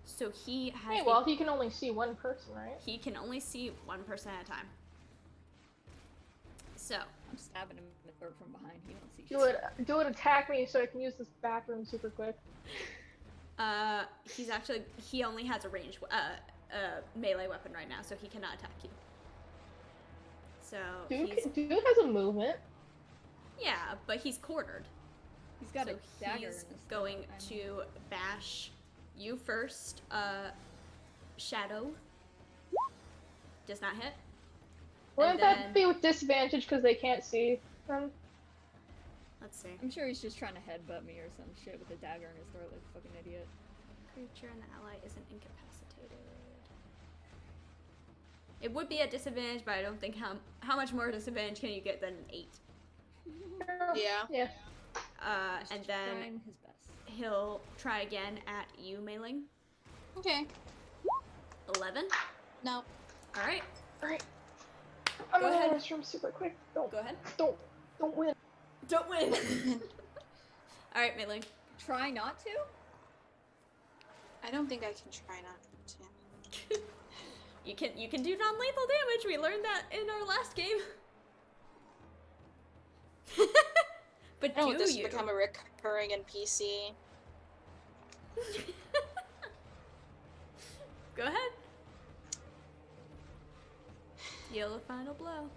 So he has. Hey, well, he can only see one person, right? he can only see one person at a time. So I'm stabbing him in the throat from behind. He don't see shit. Do it attack me so I can use this bathroom super quick. he only has a range melee weapon right now, so he cannot attack you. So Dude has a movement. yeah, but he's cornered. He's got So a dagger in he's his throat. going I'm- to bash you first. Shadow does not hit. Wouldn't then- that be with disadvantage because they can't see them? Let's see. I'm sure he's just trying to headbutt me or some shit with a dagger in his throat like a fucking idiot. Creature and the ally isn't incapacitated. It would be a disadvantage, but I don't think how much more disadvantage can you get than 8? Yeah. Yeah. And then Trying his best. he'll try again at you, Mei-Ling. Okay. 11. No. All right. Alright. I'm Go gonna ahead. go to this room super quick. Don't Go ahead. don't win. Don't win. All right, Mei-Ling. Try not to? I don't think I can try not to. You can do non-lethal damage. We learned that in our last game. But I don't do want this you? to become a recurring NPC. Go ahead. Deal a final blow.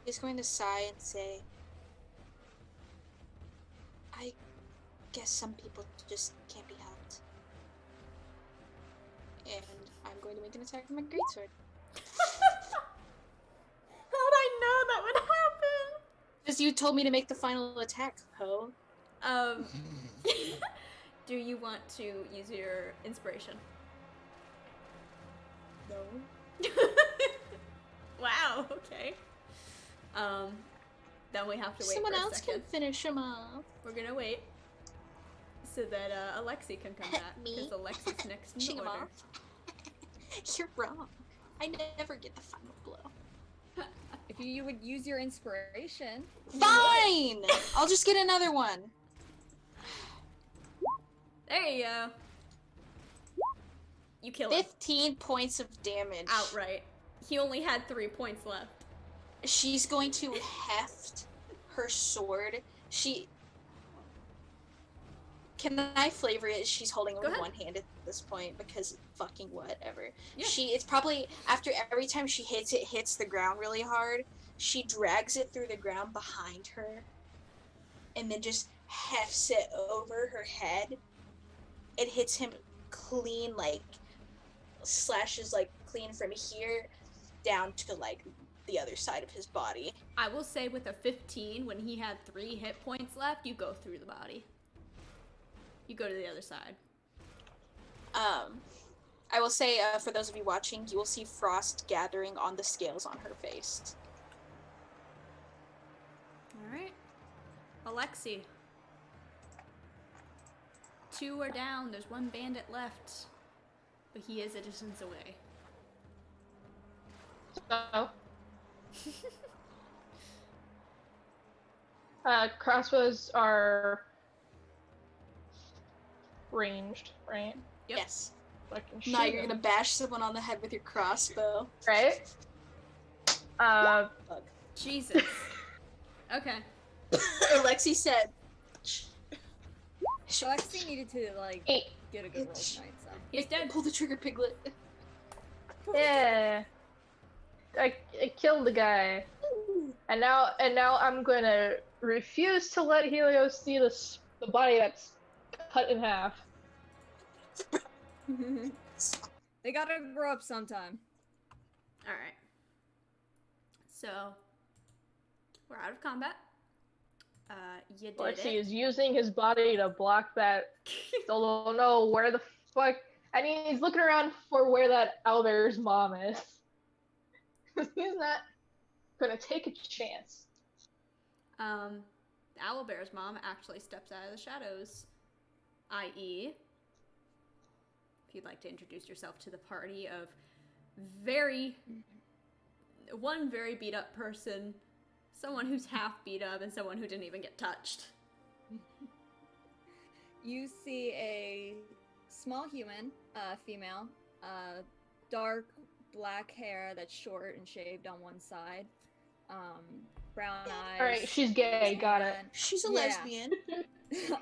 He's going to sigh and say, I guess some people just can't be helped. And I'm going to make an attack with my greatsword. How'd I know that would happen? Because you told me to make the final attack, ho. Do you want to use your inspiration? No. Wow, okay. Then we have to wait Someone for a else second. can finish him off. We're gonna wait so that Alexi can come back Me? because Alexi's next in Shing the him order. off. You're wrong. I never get the final blow. If you would use your inspiration. Fine! I'll just get another one. There you go. You kill him 15 points of damage. outright. He only had 3 points left. She's going to heft her sword. Can I flavor it? She's holding it Go with ahead. one hand at this point because fucking whatever. Yeah. It's probably after every time she hits it, hits the ground really hard. She drags it through the ground behind her, and then just hefts it over her head. It hits him clean, like slashes like clean from here down to like the other side of his body. I will say with a 15, when he had 3 hit points left, you go through the body. You go to the other side. I will say, for those of you watching, you will see frost gathering on the scales on her face. Alright. Alexi. 2 are down. There's 1 bandit left. But he is a distance away. So, crossbows are ranged, right? Yep. Yes. So I can shoot Now you're them, gonna bash someone on the head with your crossbow. right? Fuck. Jesus. Okay. Alexi said. Alexi needed to, like, 8. get a good roll tonight, so. He's dead. Pull the trigger, Piglet. Yeah. I killed the guy. And now I'm gonna refuse to let Helios see the body that's cut in half. They gotta grow up sometime. Alright. So, we're out of combat. You did Alexi it. is using his body to block that. Still don't know where the fuck. I mean, he's looking around for where that owlbear's mom is. He's not gonna take a chance. The owlbear's mom actually steps out of the shadows. I.e., if you'd like to introduce yourself to the party of one very beat up person, someone who's half beat up, and someone who didn't even get touched. You see a small human, female, dark black hair that's short and shaved on one side, brown eyes. Alright, she's gay, got it. She's a Yeah. lesbian.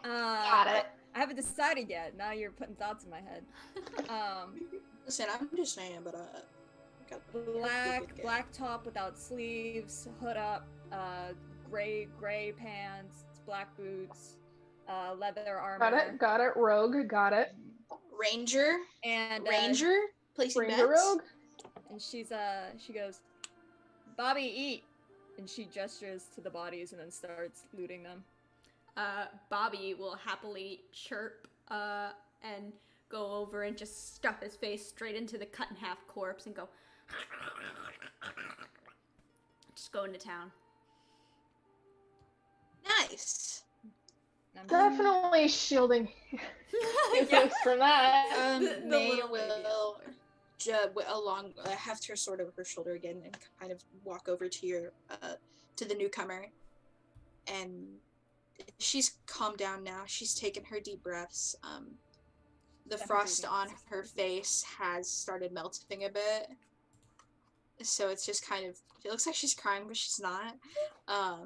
Got it. I haven't decided yet. Now you're putting thoughts in my head. Listen, I'm just saying, but Black top without sleeves, hood up, gray pants, black boots, leather armor. Got it. Rogue, got it. Ranger. And Ranger. Placing Ranger bets. Rogue. and she goes, "Bobby, eat," and she gestures to the bodies and then starts looting them. Bobby will happily chirp and go over and just stuff his face straight into the cut in half corpse and go just go into town. Nice. And I'm Definitely shielding Helios from that. The May little will heft her sword over her shoulder again and kind of walk over to your to the newcomer, and she's calmed down now. She's taken her deep breaths. The frost on her face has started melting a bit, so it's just kind of, it looks like she's crying, but she's not. I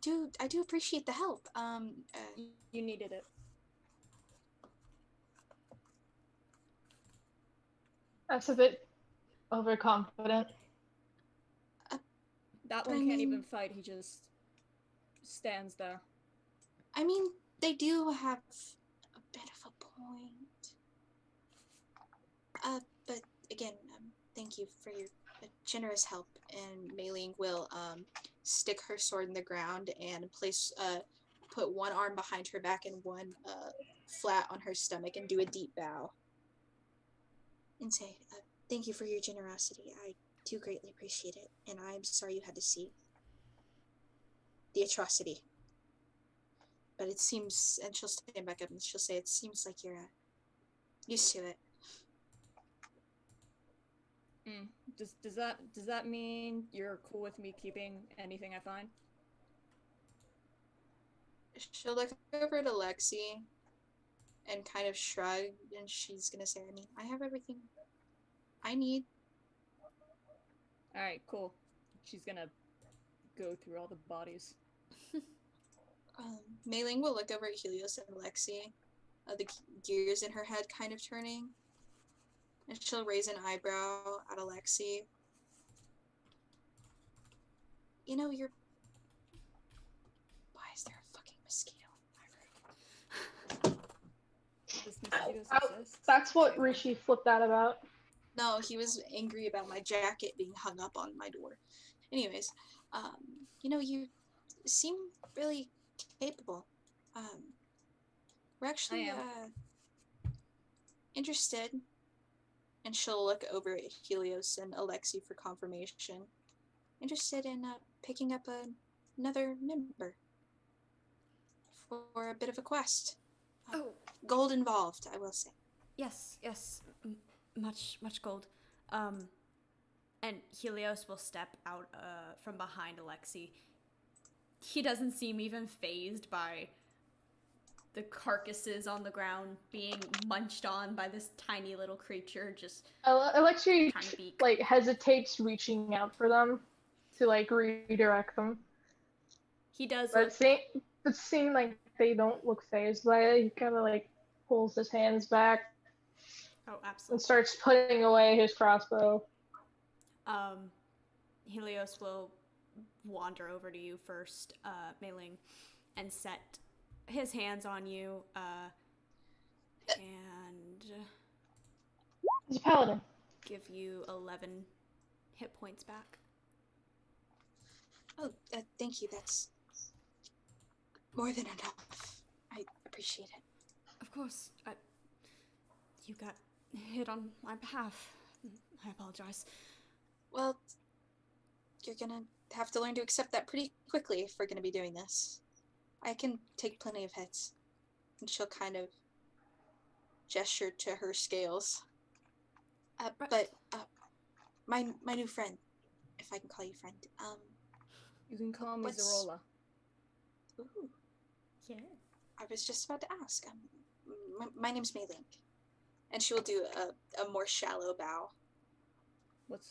do appreciate the help. You needed it. That's a bit overconfident. That I one can't mean- even fight. He just stands there. I mean, they do have a bit of a point. But again, thank you for your generous help. And Mei Ling will stick her sword in the ground and put one arm behind her back and one flat on her stomach and do a deep bow. And say, thank you for your generosity. do greatly appreciate it, and I'm sorry you had to see the atrocity. But it seems, and she'll stand back up and she'll say, it seems like you're used to it. Does that mean you're cool with me keeping anything I find? She'll look over to Lexi and kind of shrug, and she's gonna say, I mean, I have everything I need. Alright, cool. She's gonna go through all the bodies. Mei Ling will look over at Helios and Lexi, the gears in her head kind of turning, and she'll raise an eyebrow at Alexi. You know, you're... Why is there a fucking mosquito in my room? Does mosquitoes exist? That's what Rishi flipped out about. No, he was angry about my jacket being hung up on my door. Anyways, you know, you seem really capable. We're actually interested, and she'll look over at Helios and Alexi for confirmation. Interested in picking up another member for a bit of a quest. Gold involved, I will say. Yes, much gold. And Helios will step out from behind Alexi. He doesn't seem even fazed by the carcasses on the ground being munched on by this tiny little creature, just Alexi tiny beak. like hesitates reaching out for them to like redirect them. He does But it seems like they don't look fazed by it. He kind of like pulls his hands back Oh, and absolutely. starts putting away his crossbow. Helios will wander over to you first, Mei Ling, and set his hands on you, and He's a paladin. give you 11 hit points back. Oh, thank you. That's more than enough. I appreciate it. Of course, you got hit on my behalf. I apologize. Well, you're gonna have to learn to accept that pretty quickly if we're gonna be doing this. I can take plenty of hits. And she'll kind of gesture to her scales. But my new friend, if I can call you friend, You can call me What's- Zarola. ooh, Yeah. I was just about to ask. My name's Mei Ling. And she will do a more shallow bow. What's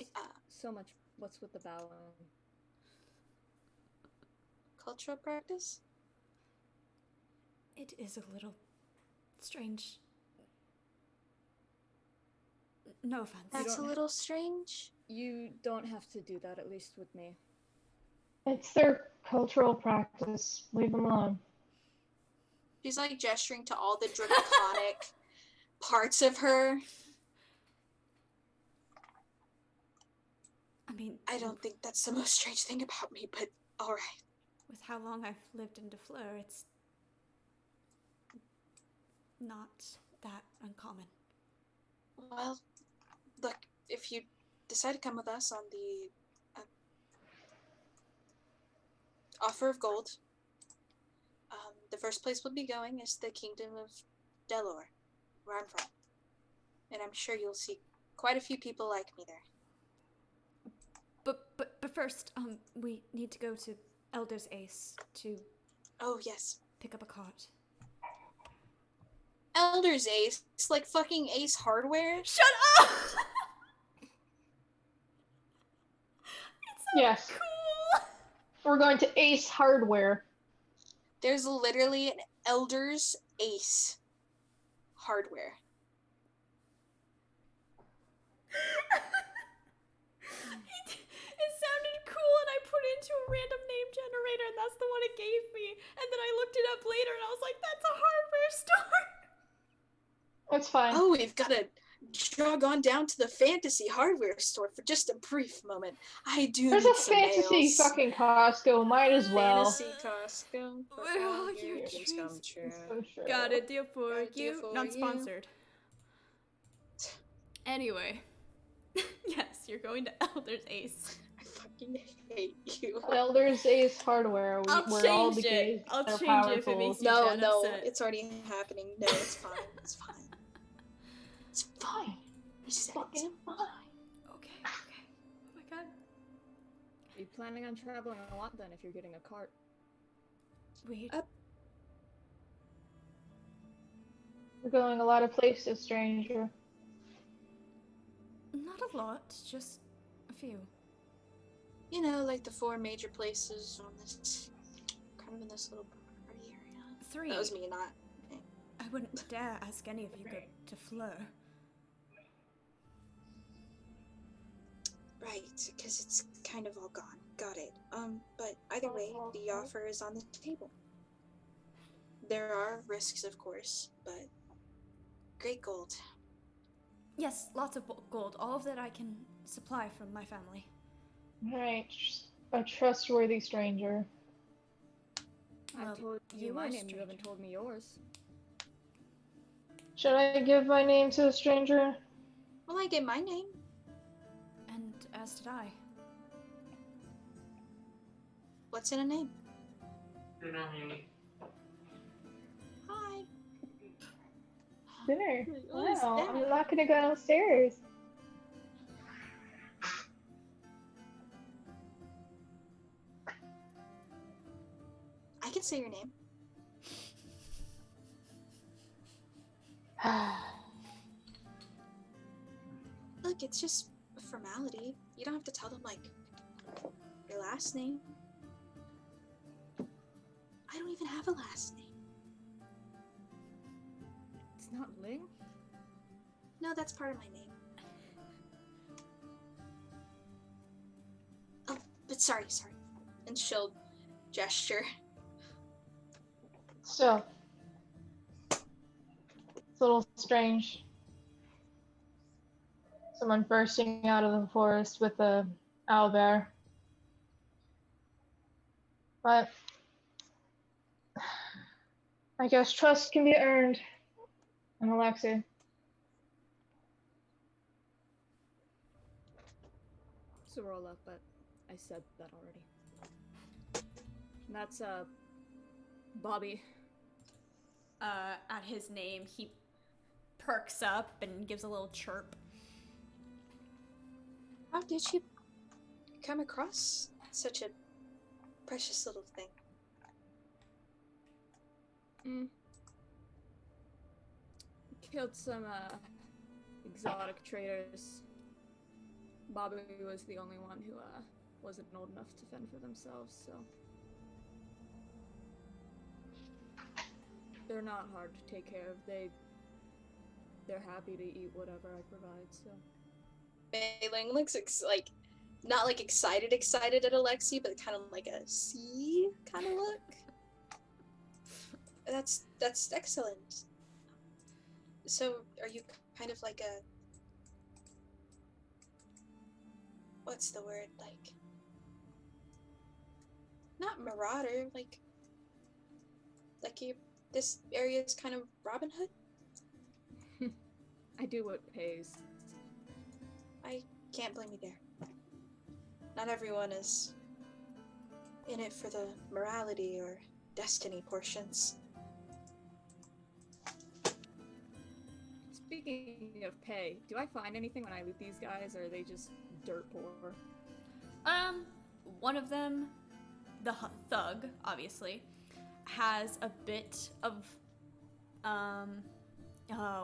with the bowing? Cultural practice? It is a little strange. No offense. That's a don't- little strange. You don't have to do that, at least with me. It's their cultural practice. Leave them alone. She's like gesturing to all the draconic parts of her. I mean, I don't think that's the most strange thing about me, but alright. with how long I've lived in DeFleur, it's not that uncommon. Well, look, if you decide to come with us on the offer of gold, the first place we'll be going is the Kingdom of Delor, where I'm from. And I'm sure you'll see quite a few people like me there. But first, we need to go to Elder's Ace to Oh, yes. pick up a cart. Elder's Ace. It's like fucking Ace Hardware. Shut up! It's so Yes. cool! We're going to Ace Hardware. There's literally an Elder's Ace Hardware. It sounded cool, and I put it into a random name generator, and that's the one it gave me. And then I looked it up later, and I was like, that's a hardware store! It's fine. Oh, we've got to jog on down to the fantasy hardware store for just a brief moment. I do There's need a some fantasy nails. fucking Costco. Might as well. Fantasy Costco. for Where all are your your dreams dreams? come true. So true. Got a deal for Got a deal you. for Not you. sponsored. Anyway. Yes, you're going to Elder's Ace. I fucking hate you. Elder's Ace Hardware. I'll Where all change the it. gays I'll are change it if it powerful. makes you No, that no, upset. it's already happening. No, it's fine. It's fine. It's fine. He said it's Fucking fine. Okay, okay. Oh my god. Are you planning on traveling a lot then if you're getting a cart? Wait. We're going a lot of places, stranger. Not a lot, just a few. You know, like the 4 major places on this, kind of in this little party area. 3. That was me, not. I wouldn't dare ask any of you to Fleur. Right, because it's kind of all gone. Got it. But either way, the offer is on the table. There are risks, of course, but great gold. Yes, lots of gold. All of that I can supply from my family. Right. A trustworthy stranger. Well, I've told you you my are name, you haven't stranger. told me yours. Should I give my name to the stranger? Well, I get my name. And as did I. What's in a name? Hi. Dinner. What is Wow, that? I'm not gonna go downstairs. I can say your name. Look, it's just a formality. You don't have to tell them, like, your last name. I don't even have a last name. It's not Ling? No, that's part of my name. Oh, but sorry. And she'll gesture. So, it's a little strange. Someone bursting out of the forest with a owlbear. But I guess trust can be earned. I'm Alexei. Sorolla, but I said that already. And that's, Bobby. At his name, he perks up and gives a little chirp. How did you come across such a precious little thing? Killed some, exotic traders. Bobby was the only one who, wasn't old enough to fend for themselves, so... They're not hard to take care of. They're happy to eat whatever I provide, so... Mei Ling looks like, not like excited at Alexi, but kind of like a see kind of look. That's excellent. So, are you kind of like a... What's the word? Like... Not marauder, like you... This area is kind of Robin Hood? I do what pays. I can't blame you there. Not everyone is in it for the morality or destiny portions. Speaking of pay, do I find anything when I loot these guys, or are they just dirt poor? One of them, the thug, obviously, has a bit of,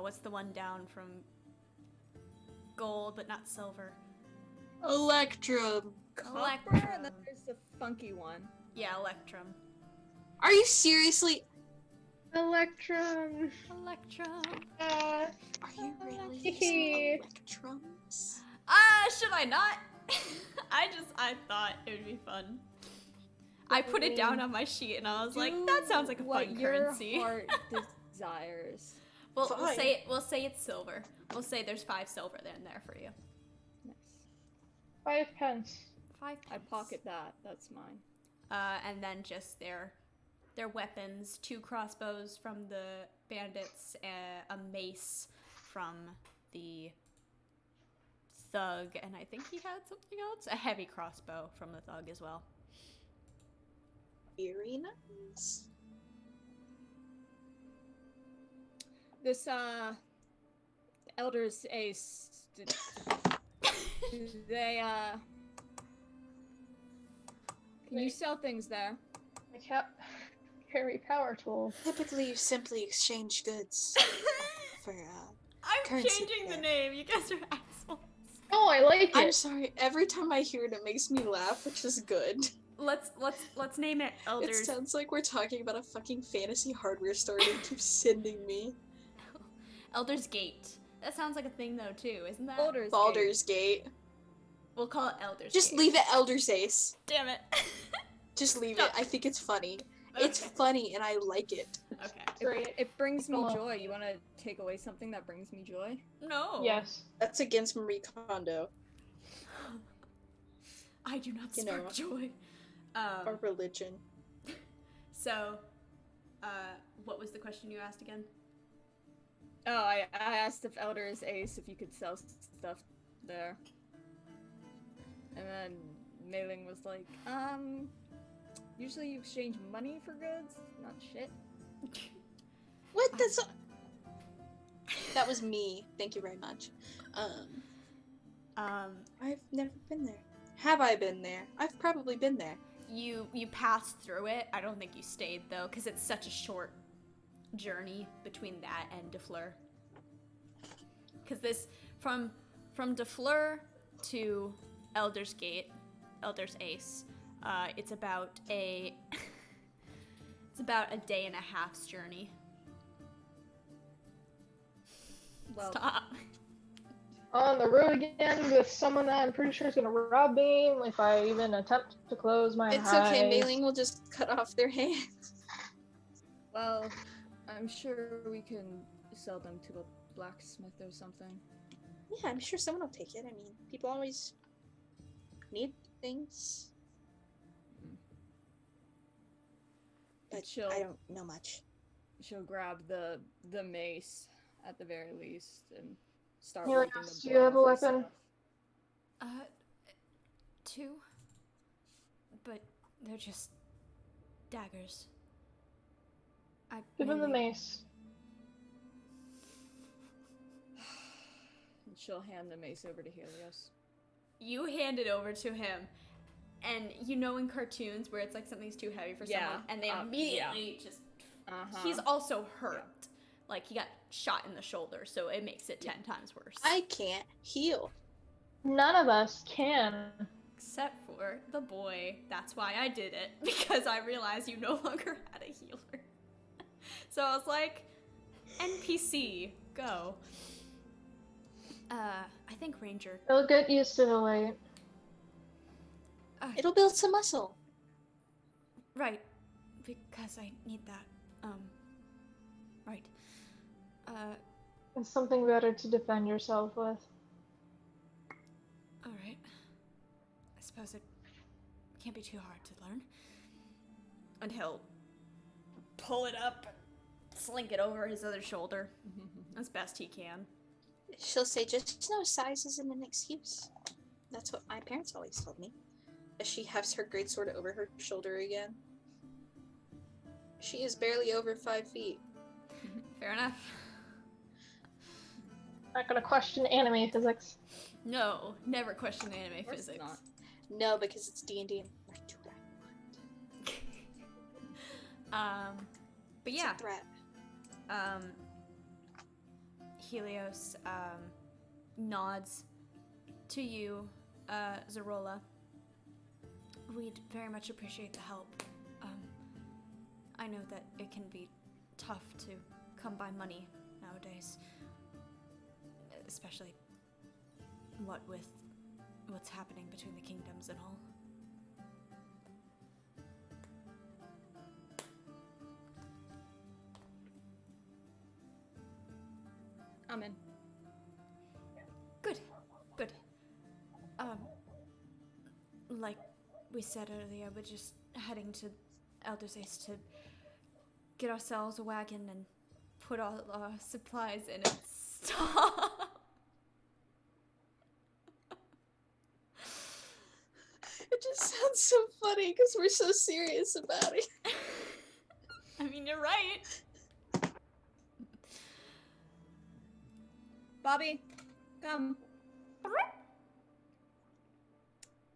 what's the one down from gold, but not silver? Electrum. Copper, and then there's the funky one. Yeah, Electrum. Are you seriously? Electrum. Electrum. Are you really Hehe. using Electrums? Should I not? I thought it would be fun. I put it down on my sheet and I was like, that sounds like a what fun your currency. heart desires. We'll Fine. say it's silver. We'll say there's 5 silver in there for you. Nice. 5 pence. 5 I pocket that. That's mine. and then just their weapons, 2 crossbows from the bandits, a mace from the thug, and I think he had something else. A heavy crossbow from the thug as well. Very nice. This Elder's Ace. They Can you sell things there? I can't carry power tools. Typically, you simply exchange goods for. I'm Currency changing the there. name. You guys are assholes. Oh, I like I'm it. sorry. Every time I hear it, it makes me laugh, which is good. Let's name it It Elders. sounds like we're talking about a fucking fantasy hardware store they keep sending me. Elders Gate. That sounds like a thing though too, isn't that? Baldur's Gate. Baldur's Gate. We'll call it Elders Just Gate. leave it Elder's Ace. Damn it. Just leave Stop. it. I think it's funny. It's Okay. funny and I like it. Okay. Great. It brings me Oh. joy. You want to take away something that brings me joy? No. Yes. That's against Marie Kondo. I do not You spark know. joy. Or religion. So, what was the question you asked again? Oh, I asked if Elder's Ace if you could sell stuff there. And then Mailing was like, usually you exchange money for goods, not shit. What? That's. That was me. Thank you very much. I've never been there. Have I been there? I've probably been there. You passed through it. I don't think you stayed though, because it's such a short journey between that and Defleur. Because this from Defleur to Elder's Gate, Elder's Ace, it's about a day and a half's journey. Well, Stop. On the road again with someone that I'm pretty sure is gonna rob me if I even attempt to close my It's eyes. okay. Mailing will just cut off their hands. well, I'm sure we can sell them to a blacksmith or something. Yeah, I'm sure someone will take it. I mean, people always need things. But She'll- I don't know much. She'll grab the mace at the very least and start Helios, wiping the do you have a blood weapon? herself. 2, but they're just daggers. Give him the maybe- mace. And she'll hand the mace over to Helios. You hand it over to him, and you know in cartoons where it's like something's too heavy for Yeah, someone, and they yeah. immediately just. Uh-huh. He's also hurt. Like he got shot in the shoulder, so it makes it 10 times worse. I can't heal. None of us can. Except for the boy. That's why I did it, because I realized you no longer had a healer. So I was like, NPC, go. I think Ranger. They'll get used to the light. It'll build some muscle. Right, because I need that. Right. It's something better to defend yourself with. Alright. I suppose it can't be too hard to learn. And he'll pull it up and slink it over his other shoulder as best he can. She'll say, just no size isn't an excuse. That's what my parents always told me. As she hefts her greatsword over her shoulder again. She is barely over 5 feet. Fair enough. Not gonna question anime physics. No, never question anime Of course physics. not. No, because it's D&D and I do what I want. But It's yeah, a threat. Helios nods to you, Zarola. We'd very much appreciate the help. I know that it can be tough to come by money nowadays, especially what with what's happening between the kingdoms and all. I'm in. Good, good. Like we said earlier, we're just heading to Elder's Ace to get ourselves a wagon and put all our supplies in it. Stop! It's so funny because we're so serious about it. I mean, you're right. Bobby, come.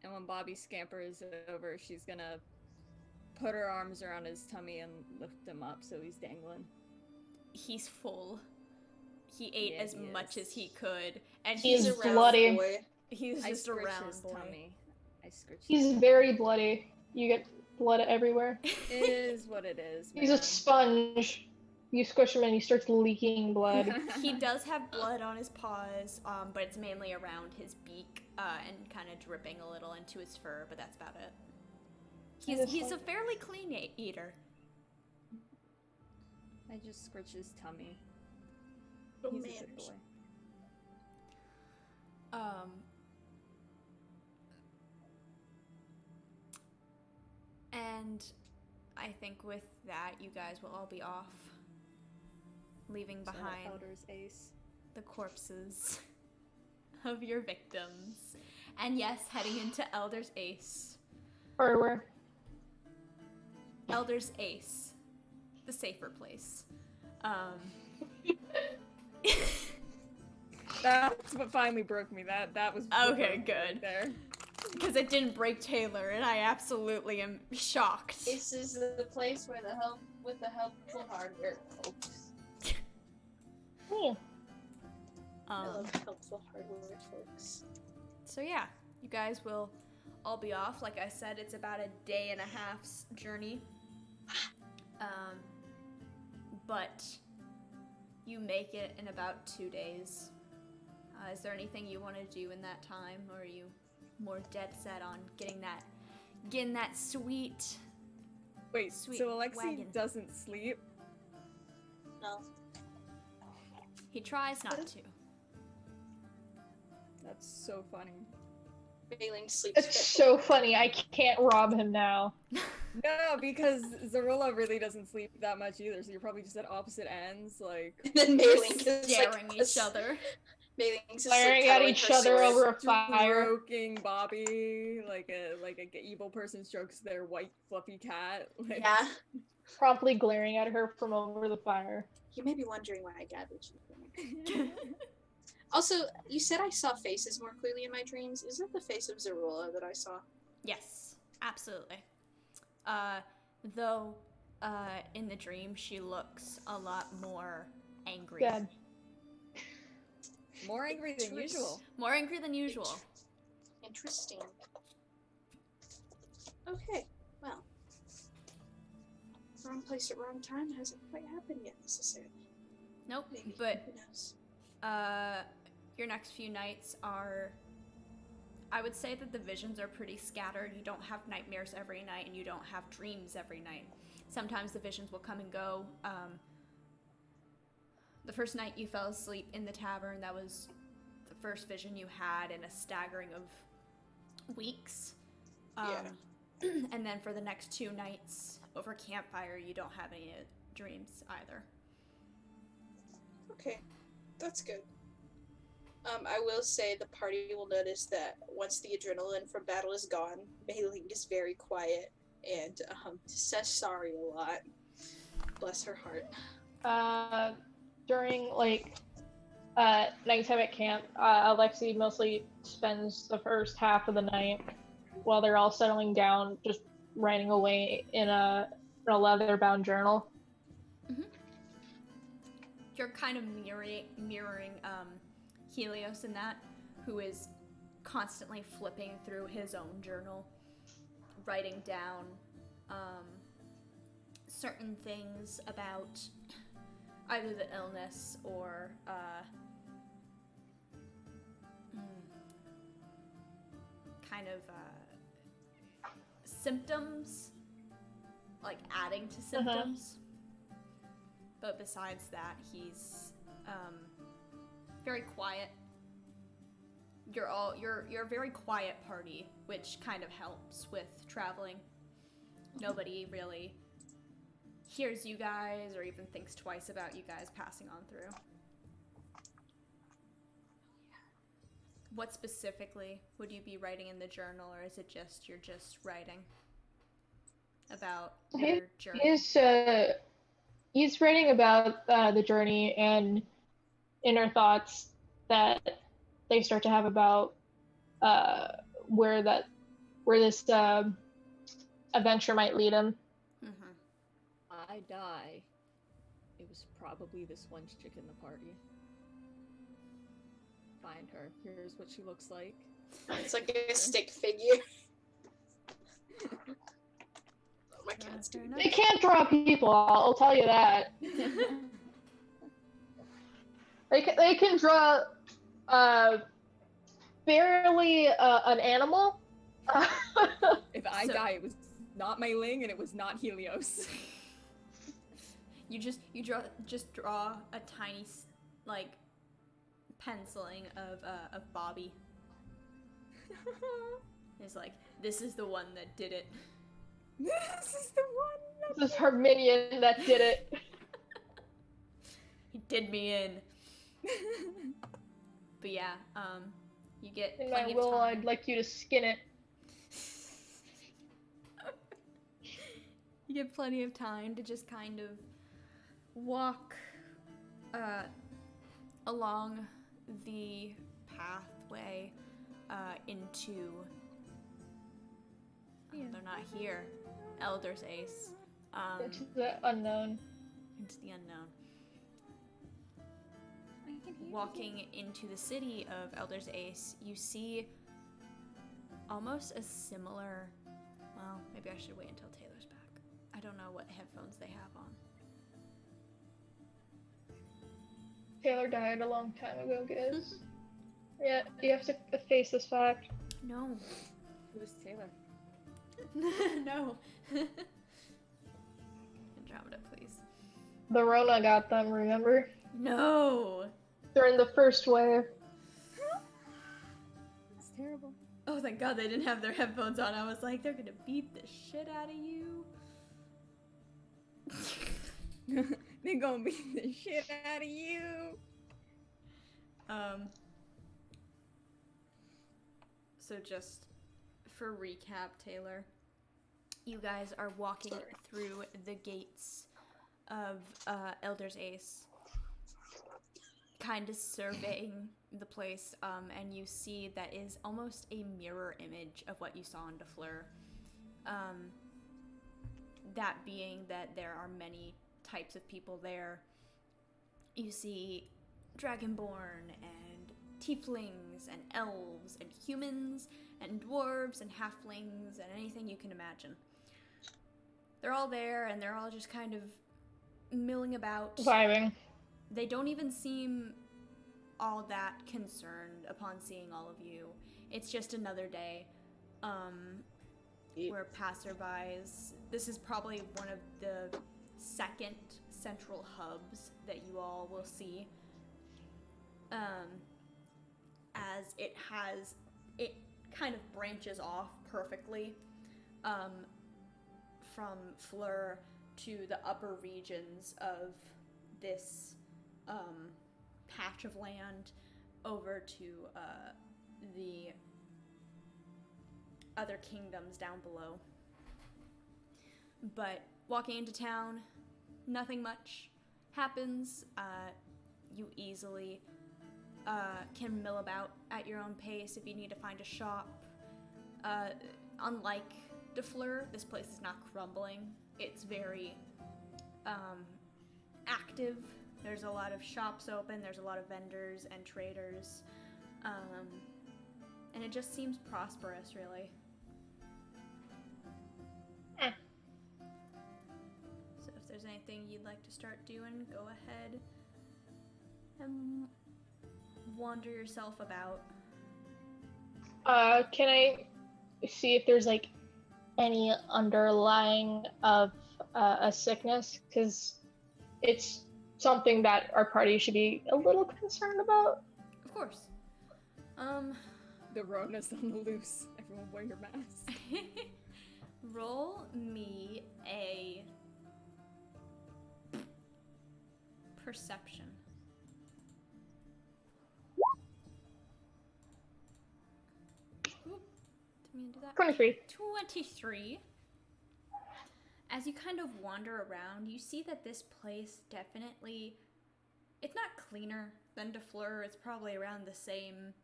And when Bobby scampers over, she's gonna put her arms around his tummy and lift him up so he's dangling. He's full. He ate Yeah, as he much is. as he could, and He's a round bloody. boy. he's I just a scritch round his boy. tummy. I scritch He's very bloody. You get blood everywhere. It is what it is, He's a man. sponge. You squish him and he starts leaking blood. He does have blood on his paws, but it's mainly around his beak and kind of dripping a little into his fur, but that's about it. He's a fairly clean eater. I just scritch his tummy. Oh, He's a man. good boy. And I think with that, you guys will all be off, leaving So that behind Elder's ace. the corpses of your victims. And yes, heading into Elder's Ace. Or Elder's Ace. The safer place. That's what finally broke me. That was Okay, what broke me good. right there. Because it didn't break Taylor, and I absolutely am shocked. This is the place where the helpful hardware, folks. yeah. I love helpful hardware, folks. So yeah, you guys will all be off. Like I said, it's about a day and a half's journey. But you make it in about 2 days. Is there anything you want to do in that time, or are you more dead set on getting that sweet? Wait, Sweet so Alexi wagon. doesn't sleep? No. He tries not to. That's so funny. Bailing sleeps. It's so funny. I can't rob him now. No, because Zorilla really doesn't sleep that much either, so you're probably just at opposite ends, like... And then Mailing is Staring like each other. Mailing's just Staring like at cuddling each her other sword. over a fire. Stroking Bobby like a evil person strokes their white fluffy cat. Like, Yeah. Promptly glaring at her from over the fire. You may be wondering why I gathered you. Also, you said I saw faces more clearly in my dreams. Is it the face of Zorula that I saw? Yes, absolutely. Though, in the dream, she looks a lot more angry. Dead. More angry than usual. More angry than usual. Interesting. Okay, well. Wrong place at wrong time hasn't quite happened yet, necessarily. Nope, Maybe. but Who knows? your next few nights are, I would say that the visions are pretty scattered. You don't have nightmares every night, and you don't have dreams every night. Sometimes the visions will come and go. The first night you fell asleep in the tavern, that was the first vision you had in a staggering of weeks. And then for the next 2 nights over campfire, you don't have any dreams either. Okay, that's good. I will say the party will notice that once the adrenaline from battle is gone, Mailing is very quiet and says sorry a lot. Bless her heart. During nighttime at camp, Alexi mostly spends the first half of the night while they're all settling down, just writing away in a leather-bound journal. Mm-hmm. You're kind of mirroring Helios in that, who is constantly flipping through his own journal, writing down certain things about either the illness or kind of symptoms, like adding to symptoms. But besides that, he's very quiet. You're a very quiet party, which kind of helps with traveling. Nobody really hears you guys or even thinks twice about you guys passing on through. What specifically would you be writing in the journal, or is it just you're just writing about your journey? He's writing about the journey and inner thoughts that they start to have about uh, where this adventure might lead him. Mm-hmm. I die. It was probably this one chick in the party. Find her. Here's what she looks like. It's like a stick figure. Oh, my cat's doing They can't draw people. I'll tell you that. They can draw barely an animal. If I So- die, it was not Mei Ling and it was not Helios. You just draw a tiny like penciling of Bobby. It's like, this is the one that did it. This is the one. This is her minion that did it. He did me in. But yeah, you get In my plenty will, of time. I'd like you to skin it. You get plenty of time to just kind of walk along the pathway into. Oh, they're not here. Elder's Ace. It's the unknown. Into the unknown. Walking into the city of Elder's Ace, you see almost a similar. Well, maybe I should wait until Taylor's back. I don't know what headphones they have on. Taylor died a long time ago, guys. Yeah, you have to face this fact. No. Who was Taylor? No. Andromeda, please. The Rona got them, remember? No. During the first wave. It's terrible. Oh, thank God they didn't have their headphones on. I was like, they're gonna beat the shit out of you. They gonna beat the shit out of you. So just for recap, Taylor, you guys are walking through the gates of Elder's Ace, kind of surveying the place, and you see that is almost a mirror image of what you saw in DeFleur. That being that there are many types of people there. You see Dragonborn and tieflings and elves and humans and dwarves and halflings and anything you can imagine. They're all there and they're all just kind of milling about. Vibing. They don't even seem all that concerned upon seeing all of you. It's just another day. Where passerbys. This is probably one of the second central hubs that you all will see. As it kind of branches off perfectly from Fleur to the upper regions of this patch of land over to the other kingdoms down below. But walking into town, nothing much happens. You easily can mill about at your own pace if you need to find a shop. Unlike DeFleur, this place is not crumbling. It's very active. There's a lot of shops open, there's a lot of vendors and traders. And it just seems prosperous, really. So if there's anything you'd like to start doing, go ahead and wander yourself about. Can I see if there's like any underlying of a sickness? Because it's something that our party should be a little concerned about. Of course. The Rona's on the loose. Everyone wear your mask. Roll me a perception. I'm gonna do that. 23. 23. As you kind of wander around, you see that this place definitely, it's not cleaner than DeFleur. It's probably around the same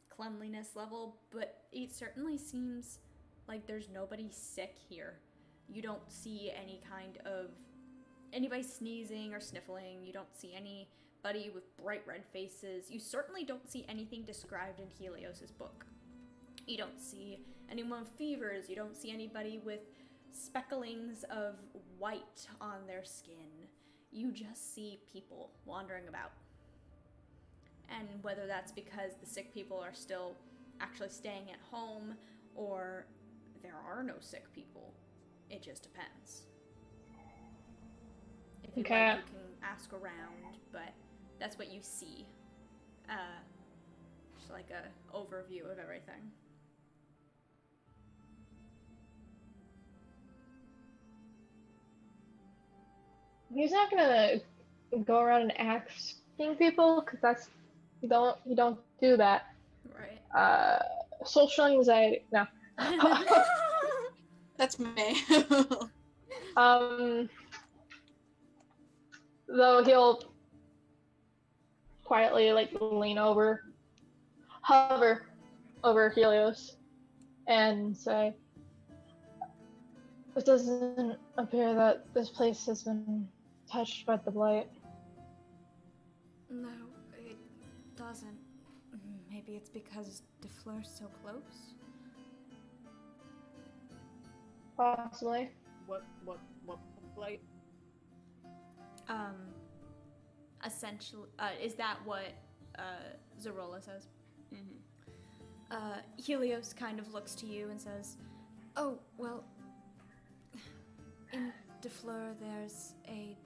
cleanliness level, but it certainly seems like there's nobody sick here. You don't see anybody sneezing or sniffling. You don't see anybody with bright red faces. You certainly don't see anything described in Helios's book. You don't see anyone with fevers. You don't see anybody with specklings of white on their skin. You just see people wandering about. And whether that's because the sick people are still actually staying at home or there are no sick people, it just depends. If you Okay. like, you can ask around, but that's what you see. Just like a overview of everything. He's not gonna go around and asking people, because you don't do that. Right. Social anxiety, no. That's me. Though he'll quietly hover over Helios, and say, "It doesn't appear that this place has been touched by the blight." No, it doesn't. Maybe it's because DeFleur's so close? Possibly. What blight? Essentially, is that what, Zarola says? Mm-hmm. Helios kind of looks to you and says, "Oh, well, in DeFleur there's a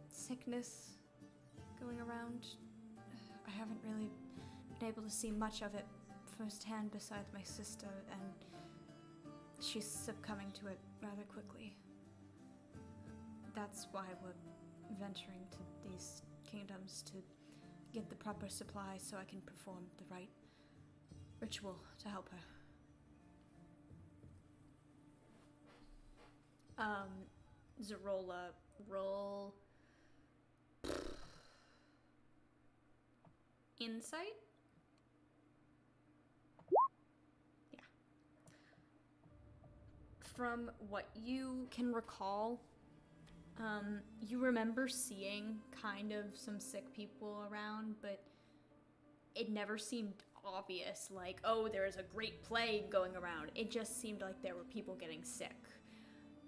sickness going around. I haven't really been able to see much of it firsthand besides my sister, and she's succumbing to it rather quickly. That's why we're venturing to these kingdoms, to get the proper supplies so I can perform the right ritual to help her." Zarola, roll insight? Yeah. From what you can recall, you remember seeing kind of some sick people around, but it never seemed obvious, like, oh, there is a great plague going around. It just seemed like there were people getting sick.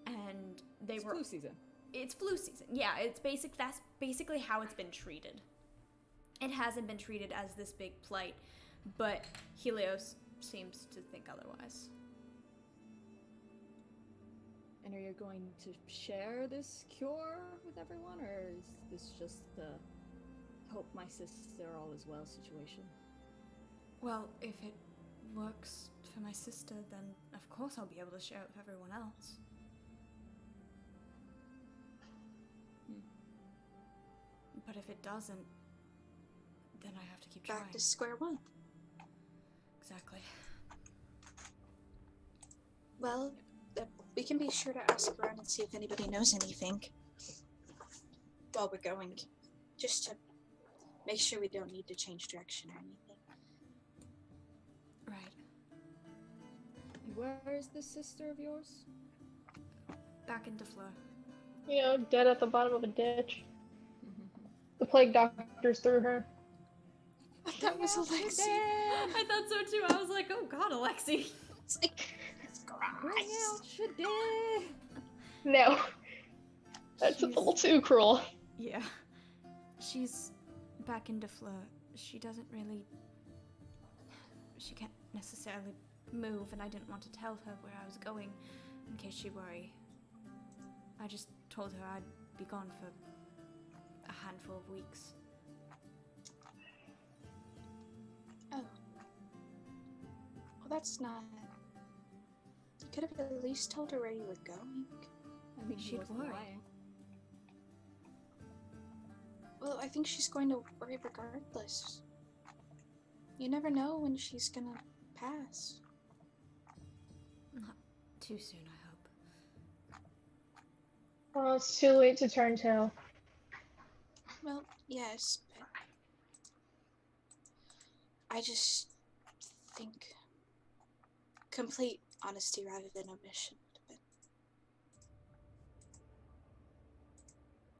And they It's were... flu season. It's flu season. Yeah, that's basically how it's been treated. It hasn't been treated as this big plight, but Helios seems to think otherwise. And are you going to share this cure with everyone, or is this just the hope my sister all is well situation? Well, if it works for my sister, then of course I'll be able to share it with everyone else. But if it doesn't, then I have to keep trying. Back to square one. Exactly. Well, we can be sure to ask around and see if anybody knows anything while we're going, just to make sure we don't need to change direction or anything. Right. And where is this sister of yours? Back into Fleur. Dead at the bottom of a ditch. The plague doctors threw her. That was Alexi. I thought so too. I was like, oh god, Alexi. It's like, Jesus Bring out Christ. Shade! No. That's a little too cruel. Yeah. She's back into Fleur. She doesn't really... She can't necessarily move, and I didn't want to tell her where I was going in case she'd worry. I just told her I'd be gone for a handful of weeks. Oh. Well, that's not... You could have at least told her where you were going. I mean, She'd worry. lying. Well, I think she's going to worry regardless. You never know when she's gonna pass. too soon, I hope. Well, it's too late to turn tail. Well, yes, but I just think complete honesty rather than omission would have been.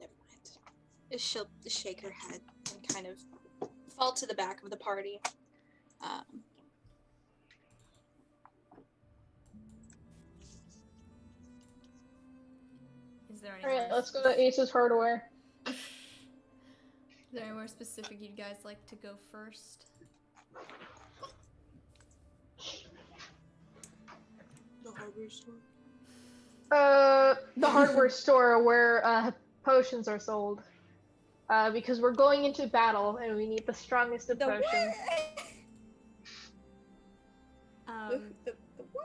Never mind. She'll shake her head and kind of fall to the back of the party. Is there Alright, anywhere? let's go to Ace's Hardware. Is there anywhere specific you'd guys like to go first? The hardware store. The hardware store where potions are sold. Because we're going into battle and we need the strongest of The potions. what? The what?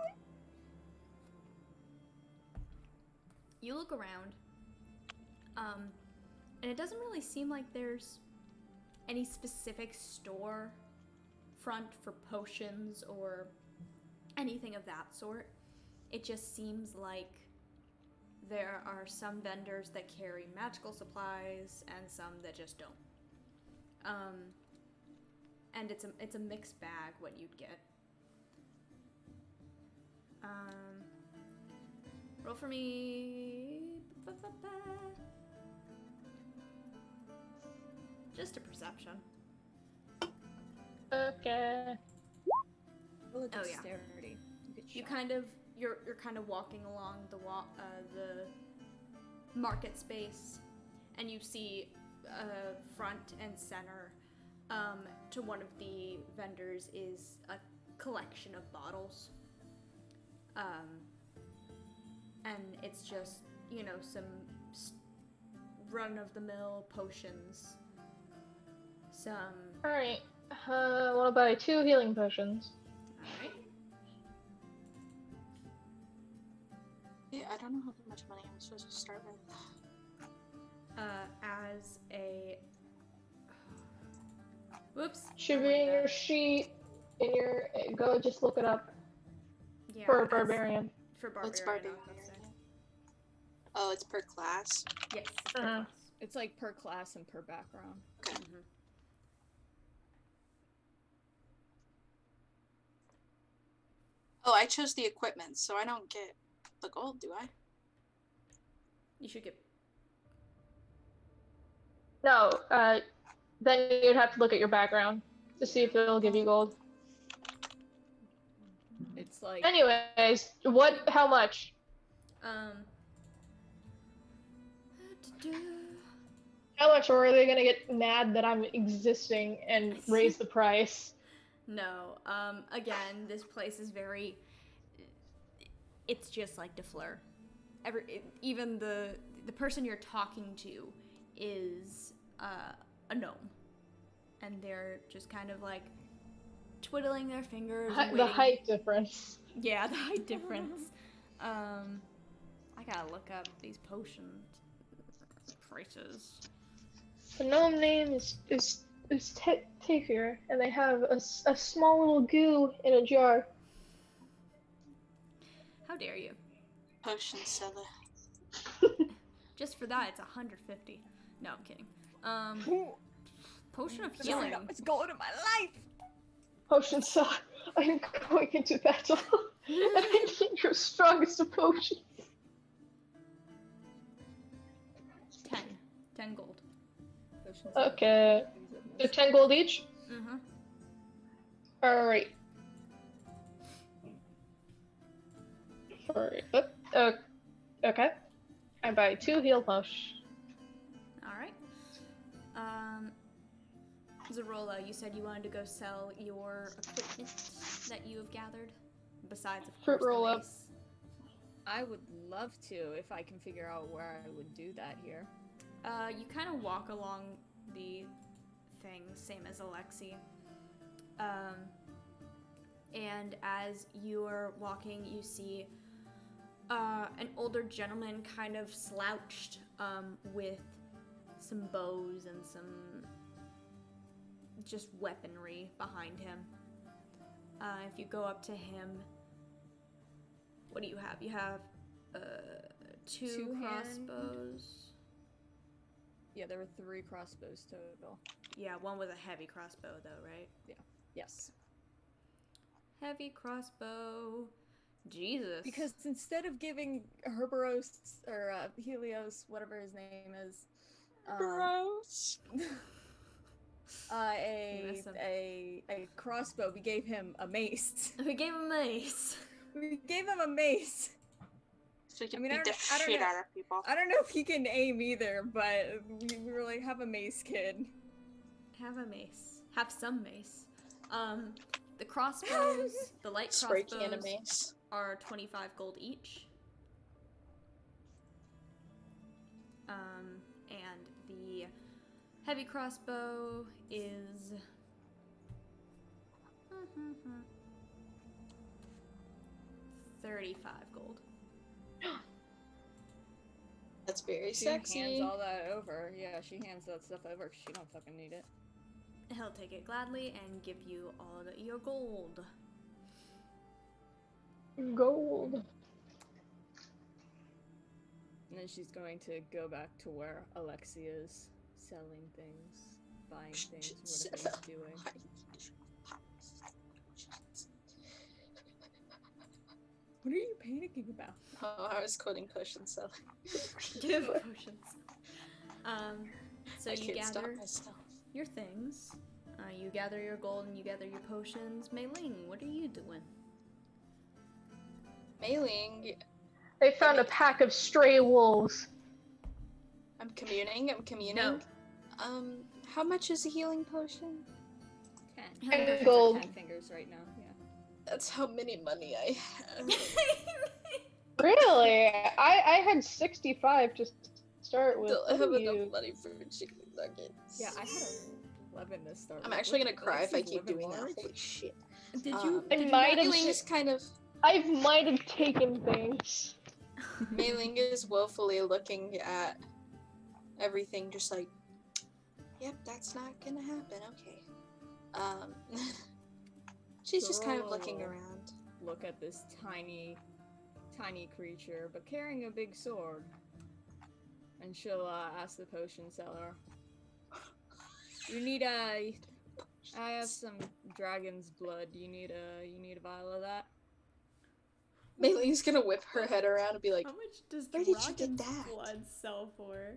You look around, and it doesn't really seem like there's any specific store front for potions or anything of that sort. It just seems like there are some vendors that carry magical supplies and some that just don't. And it's a mixed bag what you'd get. Roll for me. Just a perception. Okay. Roll a Oh, yeah. dexterity. You get shot. You're kind of walking along the market space, and you see front and center to one of the vendors is a collection of bottles. And it's just, some run-of-the-mill potions. Some... Alright. I want to buy 2 healing potions. Alright. Yeah, I don't know how much money I'm supposed to start with. As a... Whoops. Should be in your sheet. Go just look it up. Yeah, For as- barbarian. For What's barbarian. barbarian? I was gonna say. Oh, it's per class. Yes. Uh-huh. It's like per class and per background. Okay. Mhm. Oh, I chose the equipment, so I don't get the gold, do I? You should get... No, then you'd have to look at your background to see if it'll give you gold. It's like Anyways, how much? How much, or are they gonna get mad that I'm existing and raise the price? No. Again, this place is very... It's just like DeFleur. Even the person you're talking to is a gnome. And they're just kind of like twiddling their fingers and The waiting. height difference. Yeah, the height difference. I gotta look up these potion prices. The gnome name is Tafir, and they have a small little goo in a jar. How dare you? Potion seller. Just for that, it's 150. No, I'm kidding. Potion of There's only healing. that much gold in my life. Potion seller, I am going into battle, and I need your strongest of potions. 10 gold. Potions Okay, so 10 gold each? Mm-hmm. Alright. Okay. I buy 2 heal potions. Alright. Zarola, you said you wanted to go sell your equipment that you have gathered, besides, of Fruit course, roll the up. mace. I would love to if I can figure out where I would do that here. You kind of walk along the thing, same as Alexi. And as you're walking, you see an older gentleman kind of slouched with some bows and some just weaponry behind him. If you go up to him, What do you have? You have two Two-hand- crossbows. Yeah, there were 3 crossbows total. Yeah, one with a heavy crossbow though, right? Yes. Heavy crossbow. Jesus. Because instead of giving Herberos or Helios, whatever his name is, Gross. missed him. a crossbow, we gave him a mace. we gave him mace. We gave him a mace. So you I can mean, beat the I don't shit know. out of people. I don't know if he can aim either, but we were like, have a mace, kid. Have a mace. Have some mace. The crossbows, the light Spray crossbows can of mace. are 25 gold each. And the heavy crossbow is 35 gold. That's very She sexy. hands all that over. Yeah, she hands that stuff over 'cause she don't fucking need it. He'll take it gladly and give you all your gold. Gold. And then she's going to go back to where Alexia is, selling things, buying things, whatever he's doing. What are you panicking about? Oh, I was quoting potion selling. Give potions. So I you can't stop gather myself. your things. You gather your gold and you gather your potions. Mei Ling, what are you doing? Mei Ling, They found a pack of stray wolves. I'm communing. No. How much is a healing potion? 10. Healing potions are Gold. 10 10 fingers right now, yeah. That's how many money I have. Really? I had 65 to start with. Don't What have are enough you? money for chicken nuggets. Yeah, I had 11 to start I'm with. actually gonna What's cry if I Alexia's keep living doing that. large? Holy shit. Did you? I Did you might not- have- Mei Ling is kind of. I might have taken things. Mei Ling is woefully looking at everything, just like, yep, that's not gonna happen. Okay. She's just kind of looking Cool. around. Look at this tiny creature, but carrying a big sword. And she'll ask the potion seller. You need I have some dragon's blood. You need a vial of that? Mei Ling's gonna whip her head around and be like, How much does Where did you get dragon's that? blood sell for?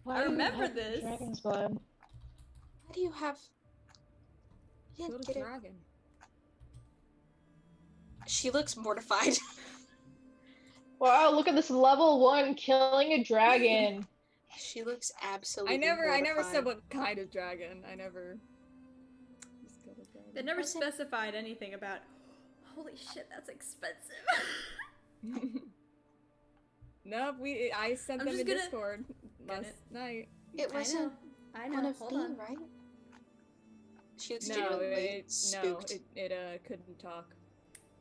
Why I do you remember have this. Dragon's blood. "How do you have?" You Killed didn't a get it. dragon. She looks mortified. Wow, look at this level 1 killing a dragon. She looks absolutely. I never said mortified. what kind of dragon. I never. Just killed a dragon. They never Was it- specified anything about. Holy shit, that's expensive. Nope, I sent I'm them just in gonna- Discord Got last it. night. It wasn't I know. one of Hold me, on. right? She looks No, genuinely spooked. it couldn't talk.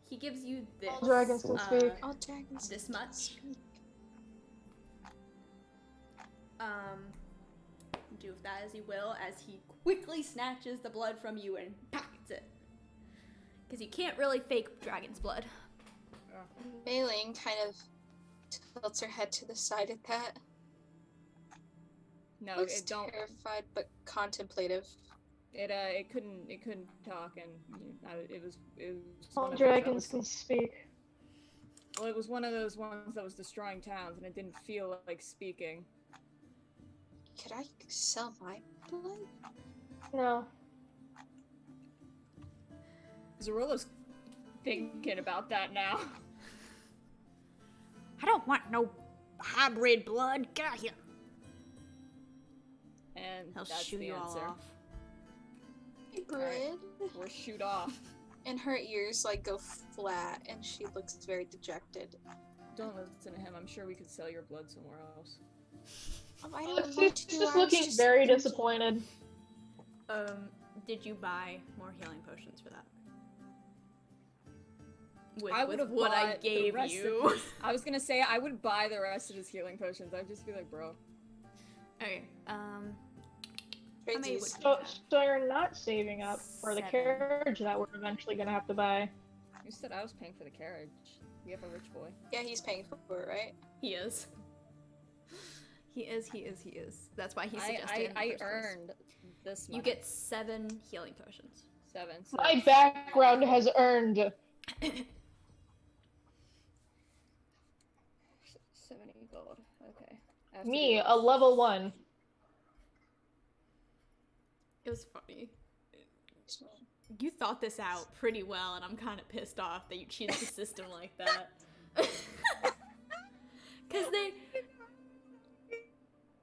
He gives you this. All dragons can speak. All dragons. This can much? speak. Do with that as you will, as he quickly snatches the blood from you and pockets it. Because you can't really fake dragon's blood. Mei Ling kind of tilts her head to the side at that. No, Looks it don't. terrified but contemplative. It couldn't talk, and it was All one of those that dragons was- can speak. Well, it was one of those ones that was destroying towns, and it didn't feel like speaking. Could I sell my blood? No. Zorolo's thinking about that now. I don't want no hybrid blood. Get out of here. And He'll that's shoot the you answer. all off. Good. Or shoot off. And her ears like go flat, and she looks very dejected. Don't listen to him. I'm sure we could sell your blood somewhere else. I don't She's want to. just I was looking just very thinking. disappointed. Did you buy more healing potions for that? With, I with would've what I bought the gave rest of you. his- I was gonna say I would buy the rest of his healing potions. I'd just be like, bro. Okay, how many would Tradesies. you have? So you're not saving up for the 7. carriage that we're eventually gonna have to buy. You said I was paying for the carriage. We have a rich boy. Yeah, he's paying for it, right? He is. He is. That's why he suggested it in the I first place. earned this money. You get 7 healing potions. 7. So My background has earned 70 gold. Okay. I have to me do a this. level 1. It was funny. It's me. You thought this out pretty well, and I'm kind of pissed off that you cheated the system like that. Because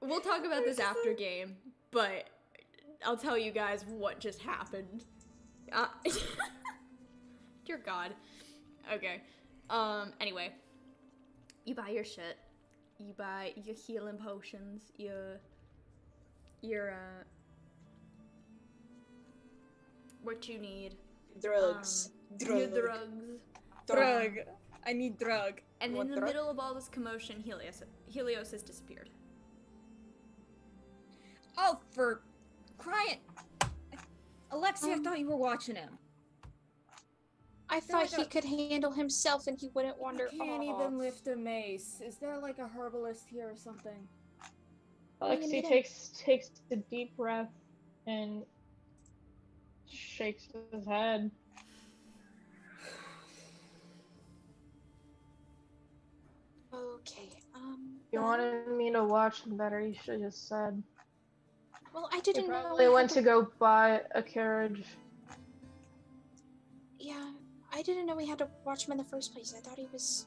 we'll talk about this after game, but I'll tell you guys what just happened. Dear God. Okay. Anyway. You buy your shit. You buy your healing potions, your what you need. Drugs. Your drugs. Drug. I need drug. And Want in the drug? middle of all this commotion, Helios has disappeared. Oh, for crying! Alexia, I thought you were watching him. I thought he could handle himself and he wouldn't wander I can't off. even lift a mace. Is there like a herbalist here or something? Alexi takes a deep breath and shakes his head. Okay, If you wanted me to watch him better, you should have just said. well, I They didn't know. probably went to go buy a carriage. Yeah, I didn't know we had to watch him in the first place. I thought he was,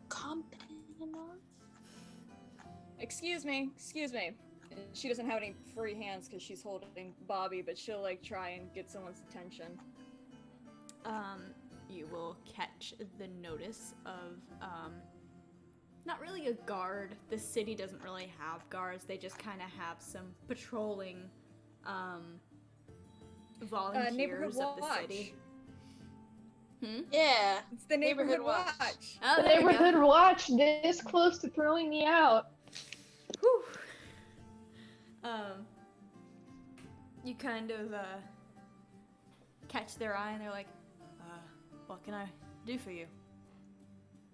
competent enough. Excuse me. She doesn't have any free hands because she's holding Bobby, but she'll like try and get someone's attention. You will catch the notice of, not really a guard. The city doesn't really have guards. They just kind of have some patrolling, volunteers Neighborhood of the watch. city. Yeah. It's the neighborhood Neighborhood watch. watch. Oh, The there we go. neighborhood watch this close to throwing me out. Whew. You kind of, catch their eye and they're like, what can I do for you?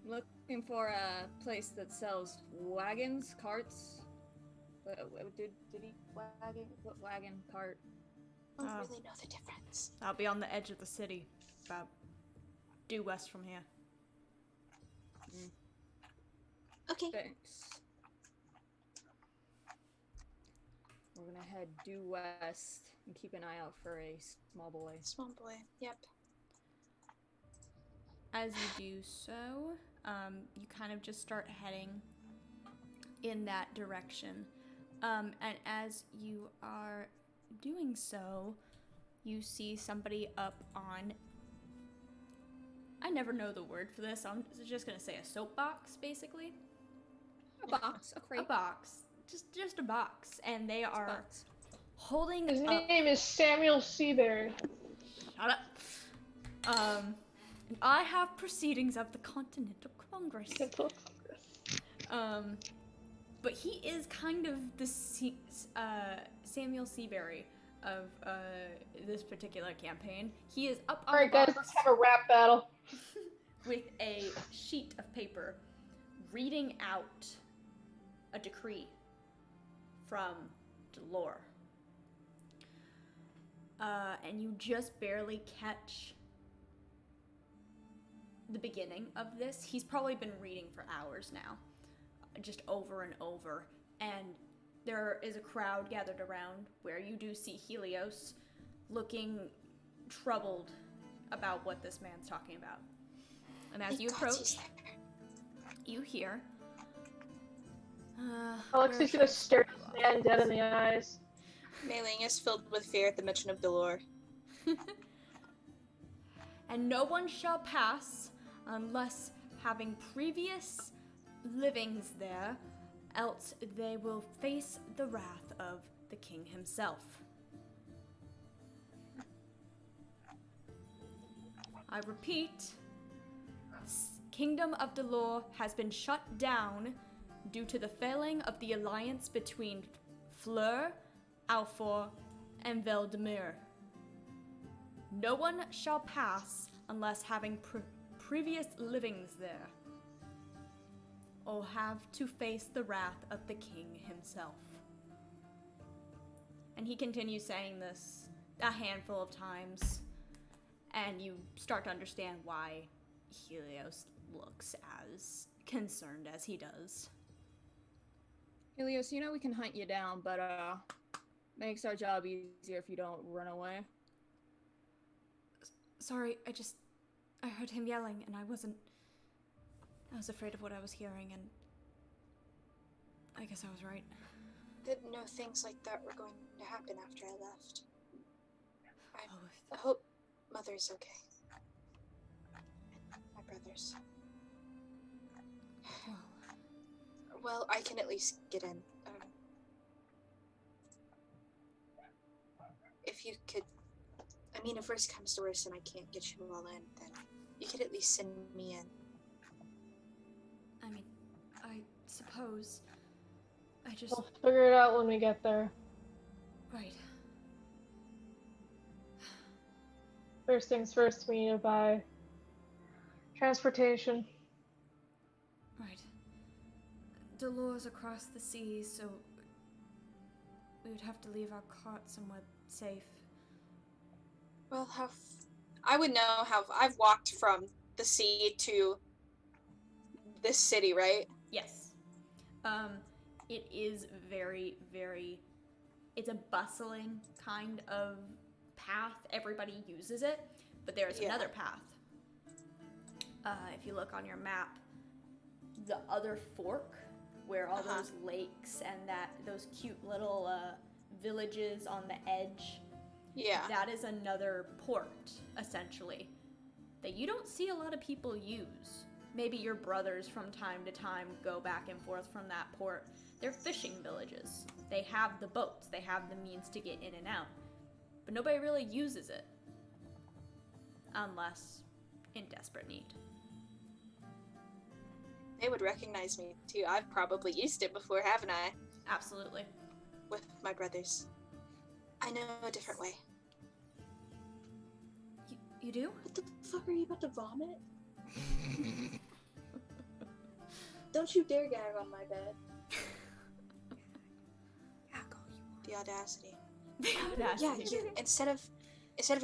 Looking for a place that sells wagons, carts. Did he wagon? What wagon, cart? I don't Oh. really know the difference. I'll be on the edge of the city, about due west from here. Okay. Thanks. We're gonna head due west and keep an eye out for a small boy. Small boy. Yep. As you do so, you kind of just start heading in that direction. And as you are doing so, you see somebody up on... I never know the word for this. I'm just gonna say a soapbox, basically. A box, a crate. A box. Just a box. And they are Box. holding His up... name is Samuel Seabury. Shut up. And I have proceedings of the Continental Congress. But he is kind of the Samuel Seabury of this particular campaign. He is up on Alright the guys, box let's have a rap battle. with a sheet of paper, reading out a decree from Delore. And you just barely catch the beginning of this. He's probably been reading for hours now, just over and over. And there is a crowd gathered around where you do see Helios looking troubled about what this man's talking about. And as you Thank God approach, he's there. you hear... Alexi's gonna stare this man dead in the eyes. Mei-Ling is filled with fear at the mention of Delore. And no one shall pass unless having previous livings there, else they will face the wrath of the king himself. I repeat, Kingdom of Delore has been shut down due to the failing of the alliance between Fleur, Alfor, and Veldemir. No one shall pass unless having previous livings there, or have to face the wrath of the king himself. And he continues saying this a handful of times, and you start to understand why Helios looks as concerned as he does. Helios, you know we can hunt you down, but makes our job easier if you don't run away. Sorry, I heard him yelling, and I was afraid of what I was hearing, and I guess I was right. Didn't know things like that were going to happen after I left. Oh, I hope Mother's okay. And my brothers. Well, I can at least get in. If you could, I mean, if worst comes to worst and I can't get you all in, then you could at least send me in. I mean, I suppose. I just... We'll figure it out when we get there. Right. First things first, we need to buy transportation. Right. Dolores across the seas, so we would have to leave our cart somewhere safe. Well, I would know how I've walked from the sea to this city, right? Yes. It is very, very... It's a bustling kind of path. Everybody uses it, but there is another path. If you look on your map, the other fork, where all those lakes and those cute little villages on the edge, that is another port, essentially, that you don't see a lot of people use. Maybe your brothers from time to time go back and forth from that port. They're fishing villages. They have the boats. They have the means to get in and out. But nobody really uses it. Unless in desperate need. They would recognize me, too. I've probably used it before, haven't I? Absolutely. With my brothers. I know a different way. You do? What the fuck, are you about to vomit? Don't you dare gag on my bed. The audacity. The audacity. Yeah, instead of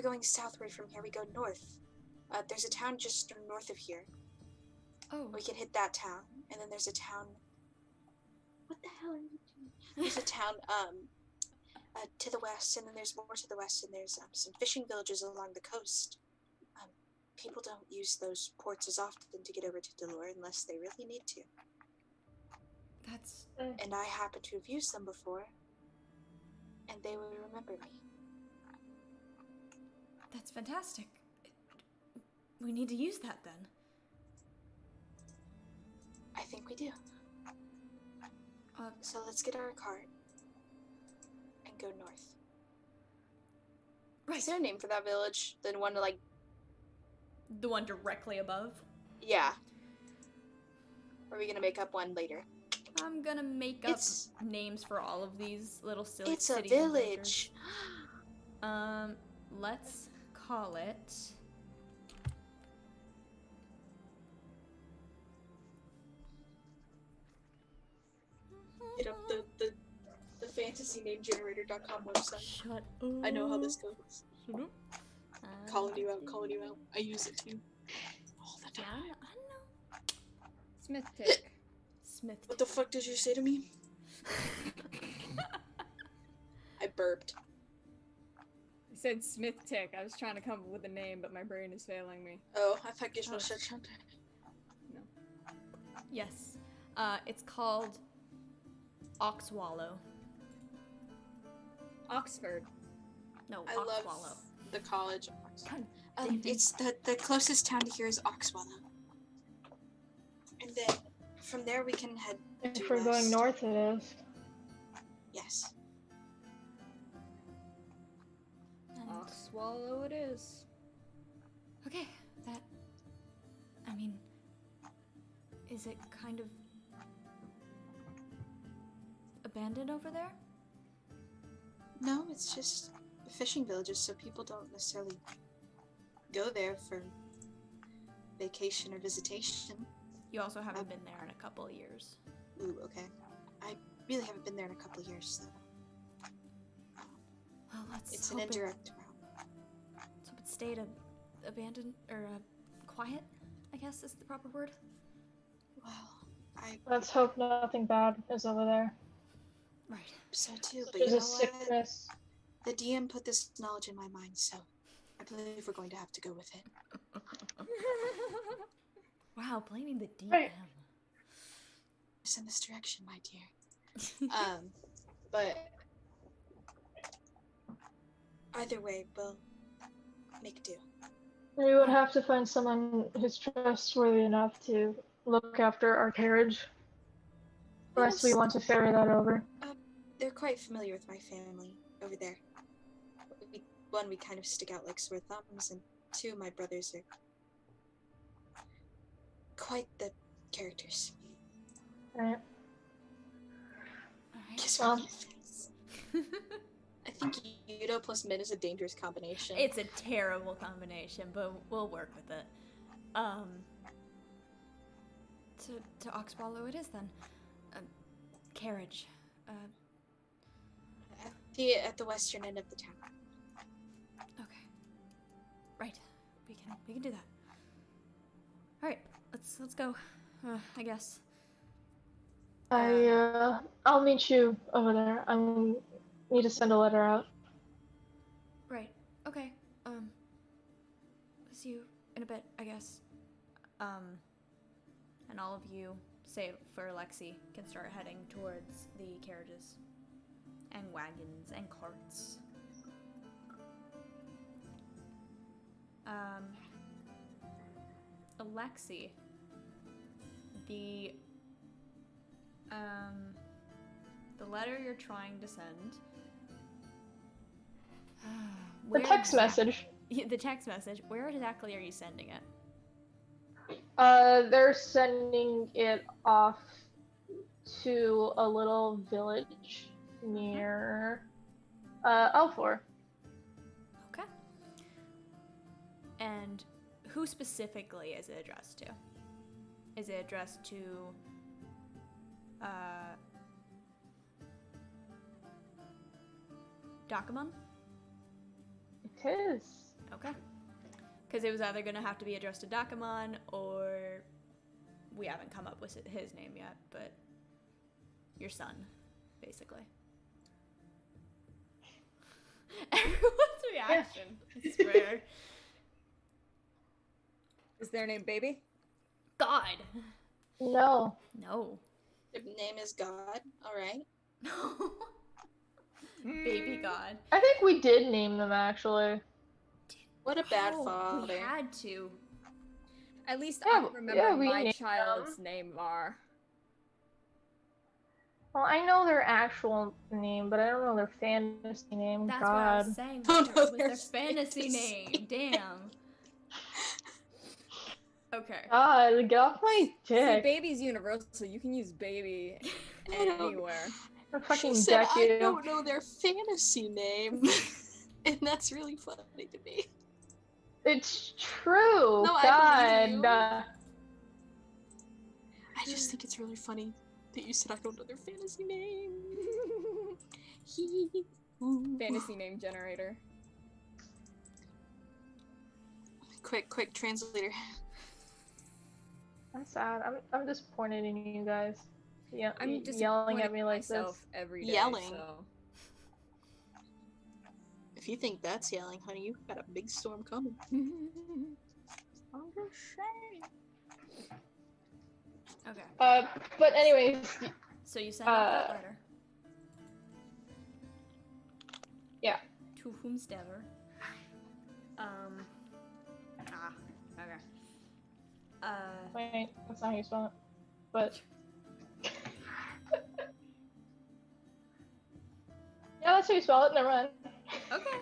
going southward from here, we go north. There's a town just north of here. Oh. We can hit that town, and then there's a town. What the hell are you doing? There's a town to the west, and then there's more to the west, and there's some fishing villages along the coast. People don't use those ports as often to get over to Dolores unless they really need to. That's... And I happen to have used them before, and they would remember me. That's fantastic. We need to use that then. I think we do. So let's get our cart and go north. Right. Is there a name for that village? The one like... The one directly above? Yeah. Or are we gonna make up one later? I'm gonna make up names for all of these little silly It's a cities and village. Let's call it... Hit up the fantasynamegenerator.com website. Shut up. I know how this goes. Shut up. Calling you out. I use it too. All the time. I know. Smith tick. Smith. What the fuck did you say to me? I burped. I said Smith tick. I was trying to come up with a name, but my brain is failing me. Oh, I thought Gizmo said something. No. Yes. It's called Oxwallow. Oxford. No, I Oxwallow. love the college. God. It's the closest town to here is Oxwallow. And then from there we can head to If we're going west. north, it is. Yes. And- Oxwallow it is. Okay, that... I mean... Is it kind of... abandoned over there? No, it's just fishing villages, so people don't necessarily go there for vacation or visitation. You also haven't been there in a couple of years. Ooh, okay. I really haven't been there in a couple of years, so Well, let's it's an hope indirect route. Let's hope it stayed abandoned or quiet, I guess is the proper word. Well, I Let's hope nothing bad is over there. Right. hope so too, but There's you a know what? sickness. The DM put this knowledge in my mind, so I believe we're going to have to go with it. Wow, blaming the DM. Right. It's in this direction, my dear. But either way, we'll make do. We would have to find someone who's trustworthy enough to look after our carriage. Unless we Yes, want to ferry that over. they're quite familiar with my family over there. One, we kind of stick out like sore thumbs, and two, my brothers are quite the characters. Right. Alright. Kiss Well. me on the face. I think Yudo plus Min is a dangerous combination. It's a terrible combination, but we'll work with it. To Oxbalo it is then. Carriage. At the western end of the town. Okay. Right. We can do that. All right. Let's go. I guess. I'll meet you over there. I need to send a letter out. Right. Okay. See you in a bit, I guess. And all of you, save for Lexi, can start heading towards the carriages and wagons and carts. Alexi, the letter you're trying to send. The text message. The text message. Where exactly are you sending it? They're sending it off to a little village near Elfor. Okay. And who specifically is it addressed to? Is it addressed to Dakamon? It is. Okay. Because it was either going to have to be addressed to Dakamon, or we haven't come up with his name yet, but your son, basically. Everyone's reaction, I swear. Is their name Baby? God. No. No. Their name is God. All right. No. Baby God. I think we did name them actually. What a bad Oh, father. we had to. At least Yeah, I remember yeah, we my named child's them. name Var. Well, I know their actual name, but I don't know their fantasy name. That's what I God. was saying. Don't know Was their their fantasy fantasy name. Damn. Okay. God, get off my See, dick. Baby's universal. You can use Baby I don't- anywhere. I'll She fucking said, deck I you. don't know their fantasy name. And that's really funny to me. It's true. No, I God. believe you. I just think it's really funny that you said I don't know their fantasy name. Fantasy name generator. Quick, translator. I'm sad. I'm disappointed in you guys. Yeah, I'm just yelling at me like myself this. every day. Yelling. So. If you think that's yelling, honey, you've got a big storm coming. I'm just saying. Okay. But anyways, So you sent out that Uh, letter. Yeah. To whomstever. Okay. wait, that's not how you spell it. But yeah, that's how you spell it. Never mind. Okay.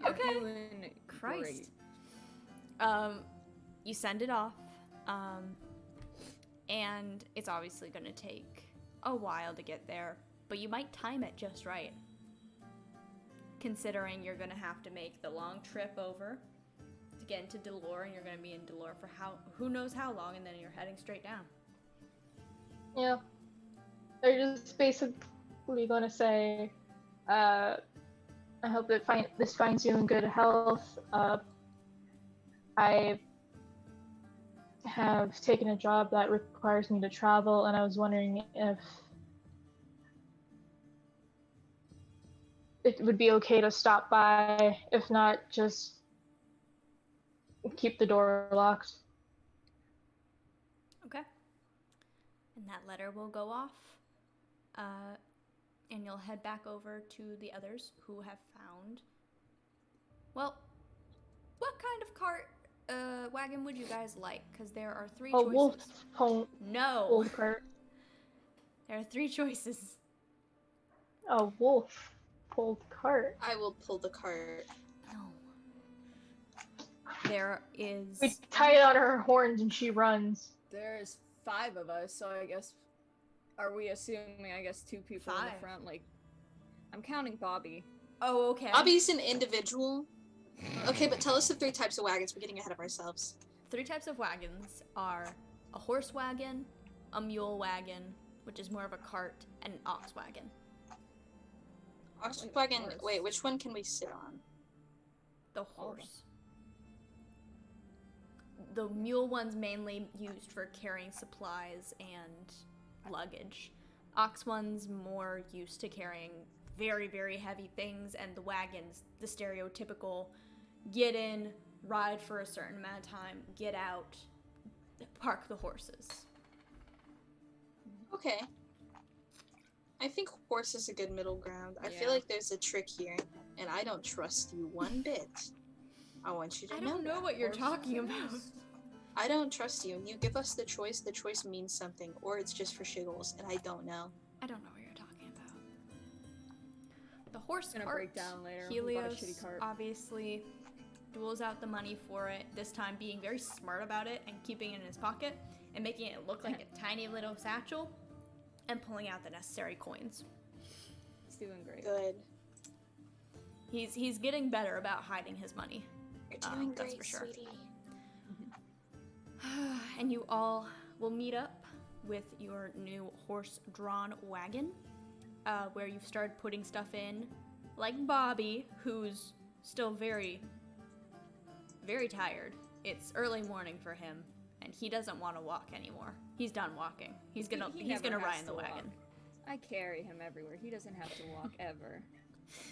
Okay. Doing Christ. great. You send it off, and it's obviously gonna take a while to get there, but you might time it just right. Considering you're gonna have to make the long trip over to get into Delore, and you're gonna be in Delore for who knows how long, and then you're heading straight down. Yeah. They're just basically gonna say, I hope that this finds you in good health. I have taken a job that requires me to travel, and I was wondering if it would be okay to stop by. If not, just keep the door locked. Okay. And that letter will go off. And you'll head back over to the others who have found. Well, what kind of cart wagon would you guys like? Because there are 3 choices. Wolf No. Wolf cart. There are 3 choices. A wolf pulled cart. I will pull the cart. No. There is. We tie it on her horns and she runs. There's 5 of us, so I guess. Are we assuming, 2 people in 5. the front? Like, I'm counting Bobby. Oh, okay. Bobby's an individual. Okay, but tell us the 3 types of wagons. We're getting ahead of ourselves. 3 types of wagons are a horse wagon, a mule wagon, which is more of a cart, and an ox wagon. Ox wagon. horse. Wait, which one can we sit on? The horse. The mule one's mainly used for carrying supplies and luggage. Ox one's more used to carrying very, very heavy things, and the wagon's the stereotypical get in, ride for a certain amount of time, get out, park the horses. Okay. I think horse is a good middle ground. I Yeah. feel like there's a trick here, and I don't trust you one bit. I want you to I know don't know that. what you're Horses talking and about. horses. I don't trust you. You give us the choice means something, or it's just for shiggles, and I don't know. I don't know what you're talking about. The horse Gonna cart, break down later. We bought a Helios shitty cart. obviously duels out the money for it, this time being very smart about it and keeping it in his pocket and making it look like a tiny little satchel and pulling out the necessary coins. He's doing great. Good. He's getting better about hiding his money. You're doing That's great, for sure. sweetie. And you all will meet up with your new horse-drawn wagon, where you've started putting stuff in, like Bobby, who's still very, very tired. It's early morning for him, and he doesn't want to walk anymore. He's done walking. He's gonna He he's never gonna ride has in the to wagon. walk. I carry him everywhere. He doesn't have to walk ever.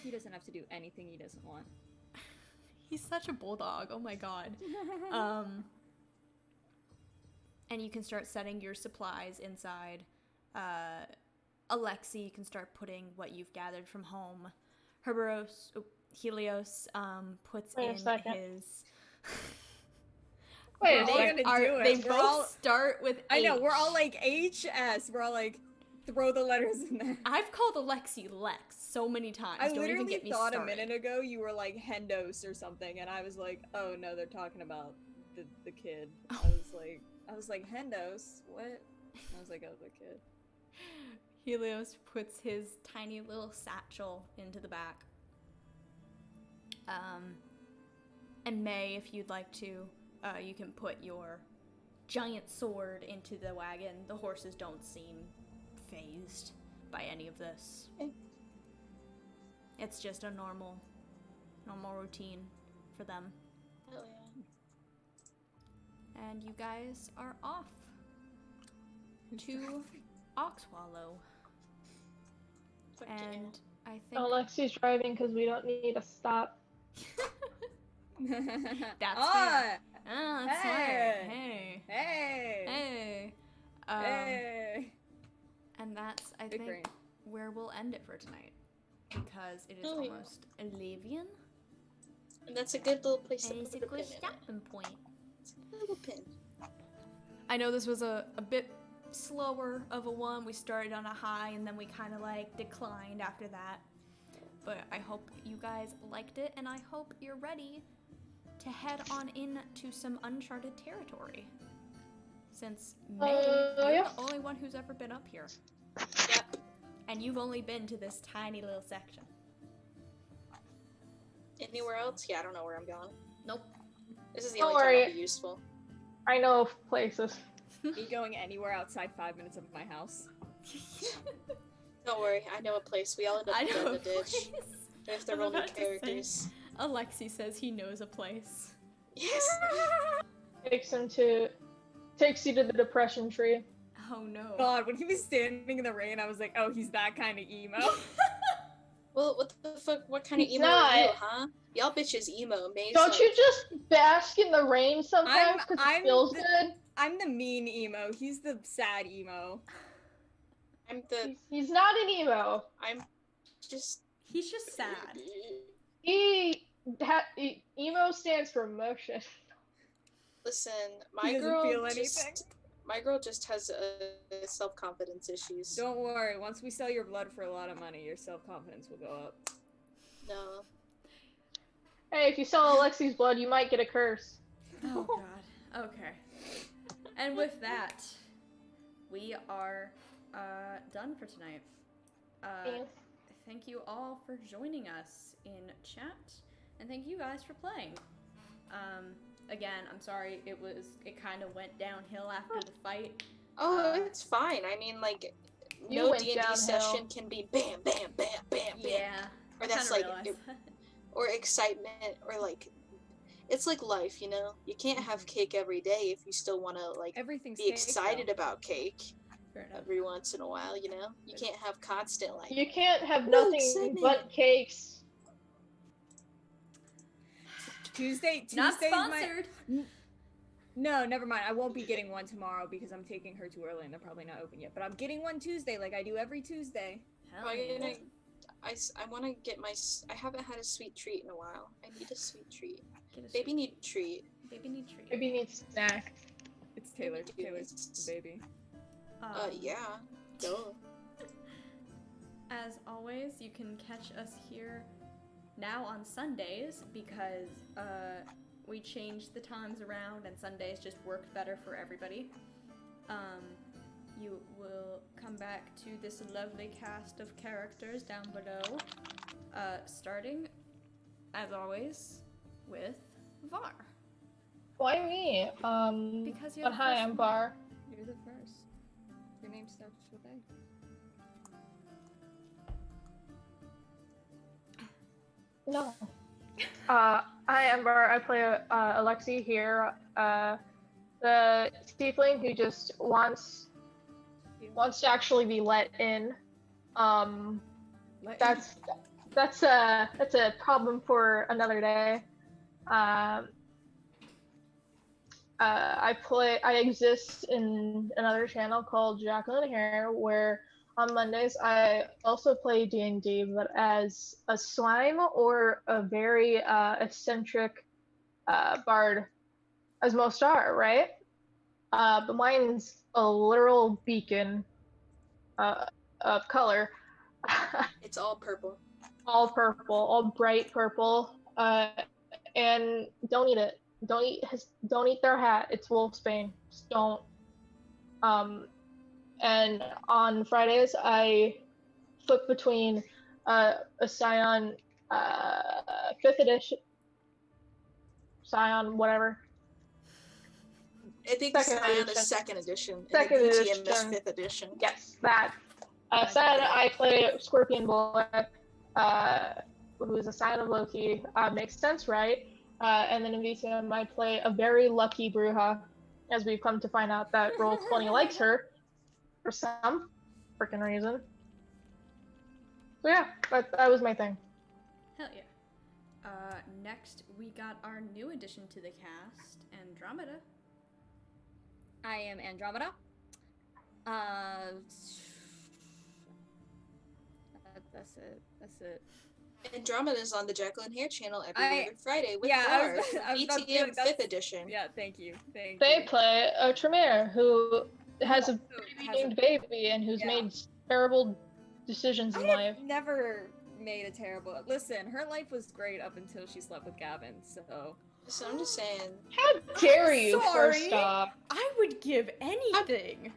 He doesn't have to do anything he doesn't want. He's such a bulldog. Oh my god. And you can start setting your supplies inside. Alexi, you can start putting what you've gathered from home. Helios puts Wait a in second. his. Wait a We're all second. gonna do it. They We're both all- start with I know, we're H. all like HS. We're all like, throw the letters in there. I've called Alexi Lex so many times. I Don't even literally get me thought started. a minute ago you were like Hendos or something, and I was like, oh no, they're talking about the kid. I was like, Hendos? What? I was like, oh, the kid. Helios puts his tiny little satchel into the back. And May, if you'd like to, you can put your giant sword into the wagon. The horses don't seem fazed by any of this. Okay. It's just a normal routine for them. Oh, yeah. And you guys are off to Oxwallow. Fuck yeah. And I think Alexi's driving because we don't need to stop. That's ah, fair. Oh, that's Hey. smart. Hey. Hey! Hey. Hey! And that's, I Big think, brain. where we'll end it for tonight. Because it is Oh, yeah. almost 11. And that's a good little place to And it's put a a pin good in it. stopping point. It's a good little pin. I know this was a bit slower of a one. We started on a high and then we kind of like declined after that. But I hope you guys liked it, and I hope you're ready to head on into some uncharted territory. Since May, you're yeah. the only one who's ever been up here. Yep. And you've only been to this tiny little section. Anywhere else? Yeah, I don't know where I'm going. Nope. This is the Don't only time worry. I'll be useful. I know of places. Me going anywhere outside 5 minutes of my house. Don't worry, I know a place. We all end up I dead know in a a ditch. place. If I they're was only about to say. characters. Alexi says he knows a place. Yes! Takes you to the depression tree. Oh no. God, when he was standing in the rain, I was like, oh, he's that kind of emo. Well, what the fuck? What kind of He's emo are you, not. huh? Y'all bitches emo, Maze. Don't you just bask in the rain sometimes because I'm it feels the- good? I'm the mean emo. He's the sad emo. I'm the. He's not an emo. I'm just. He's just sad. Emo stands for emotion. Listen, He my doesn't girl feel just. anything. My girl just has self-confidence issues. Don't worry, once we sell your blood for a lot of money, your self-confidence will go up. No. Hey, if you sell Alexi's blood, you might get a curse. Oh god. Okay. And with that, we are done for tonight. Thank you all for joining us in chat, and thank you guys for playing. Again, I'm sorry it kind of went downhill after the fight. Oh, it's fine. I mean, like, You no went D&D downhill. session can be bam, bam, bam, bam, bam. Yeah. Or I that's kinda like, realized that. or excitement, or like, it's like life, you know? You can't have cake every day if you still want to, like, Everything's be excited about cake Fair enough. every once in a while, you know? You can't have constant, like, You can't have Woo, nothing excitement. but cakes. Tuesday's Not my... sponsored. No, never mind. I won't be getting one tomorrow because I'm taking her too early and they're probably not open yet. But I'm getting one Tuesday like I do every Tuesday. Hell I'm yeah. gonna, I want to get I haven't had a sweet treat in a while. I need a sweet treat. Get a Baby sweet- need a treat. Baby need treat. Maybe you need snack. It's Taylor. Taylor's the baby. Yeah. Duh. As always, you can catch us here now on Sundays because we changed the times around and Sundays just worked better for everybody. You will come back to this lovely cast of characters down below, starting, as always, with Var. Why me? Because you're But the hi, first I'm one. Bar. You're the first. Your name starts with A. No. Hi, I'm Bar. I play Alexi here. The tiefling who just wants to actually be let in. That's a problem for another day. I exist in another channel called Jacqueline Hair, where on Mondays I also play D&D, but as a slime or a very eccentric bard, as most are, right? But mine's a literal beacon of color. It's all purple. All purple, all bright purple, and don't eat it. Don't eat their hat. It's wolfsbane. Just don't. And on Fridays I flip between a Scion 5th edition, Scion whatever. I think Second Scion edition. is second edition. Second and then BTM is edition. 5th edition. Yes, that. Scion I play Scorpion Boy, who's a Scion of Loki. Makes sense, right? And then in VCM I play a very lucky Bruja, as we've come to find out that Roll20 likes her for some freaking reason. So yeah, that was my thing. Hell yeah. Next, we got our new addition to the cast, Andromeda. I am Andromeda. That's it. Andromeda's on the Jacqueline Hair channel every other Friday with yeah, I Var was for about to say, BTM that's- 5th edition. Yeah, thank you. Thank They you. play a Tremere who has a Who baby has a- named Baby and who's Yeah. made terrible decisions in I life. have never made a terrible. Listen, her life was great up until she slept with Gavin. So So I'm just saying, How dare I'm you, sorry. first off? I would give anything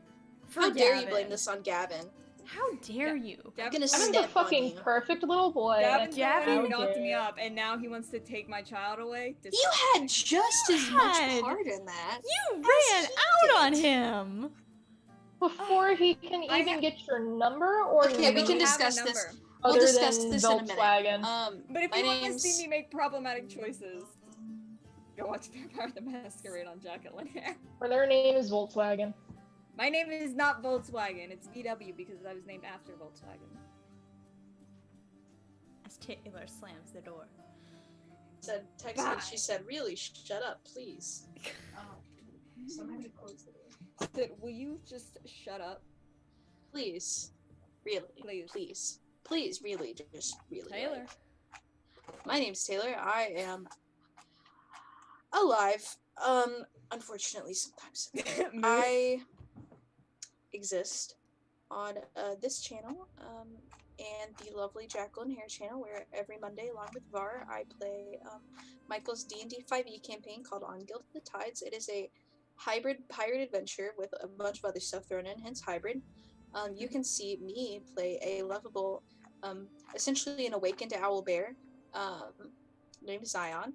for how dare you Gavin. blame this on Gavin? How dare you? I'm gonna Gavin's step a on fucking you. perfect little boy. Gavin Gavin- knocked me up, and now he wants to take my child away. You had just as much had- part in that. You As ran he out on did. him. Before he can I even ha- get your number or Okay, we don't can have a discuss this. number. We'll other discuss than this in a minute. Volkswagen. But if My you want to name's- see me make problematic choices, go watch Vampire the Masquerade on Jacket Linear. Or their name is Volkswagen. My name is not Volkswagen, it's VW because I was named after Volkswagen. As Taylor slams the door. Said Bye. She said, "Really, shut up, please." So I'm gonna have to close the door. Sid, will you just shut up? Please, really, please, really, just really. Taylor. My name's Taylor. I am alive. Unfortunately, sometimes I exist on this channel, and the lovely Jacqueline Hair channel, where every Monday, along with Var, I play Michael's D&D 5e campaign called On Gilded Tides. It is a hybrid pirate adventure with a bunch of other stuff thrown in, hence hybrid. You can see me play a lovable, essentially an awakened owl bear, named Zion.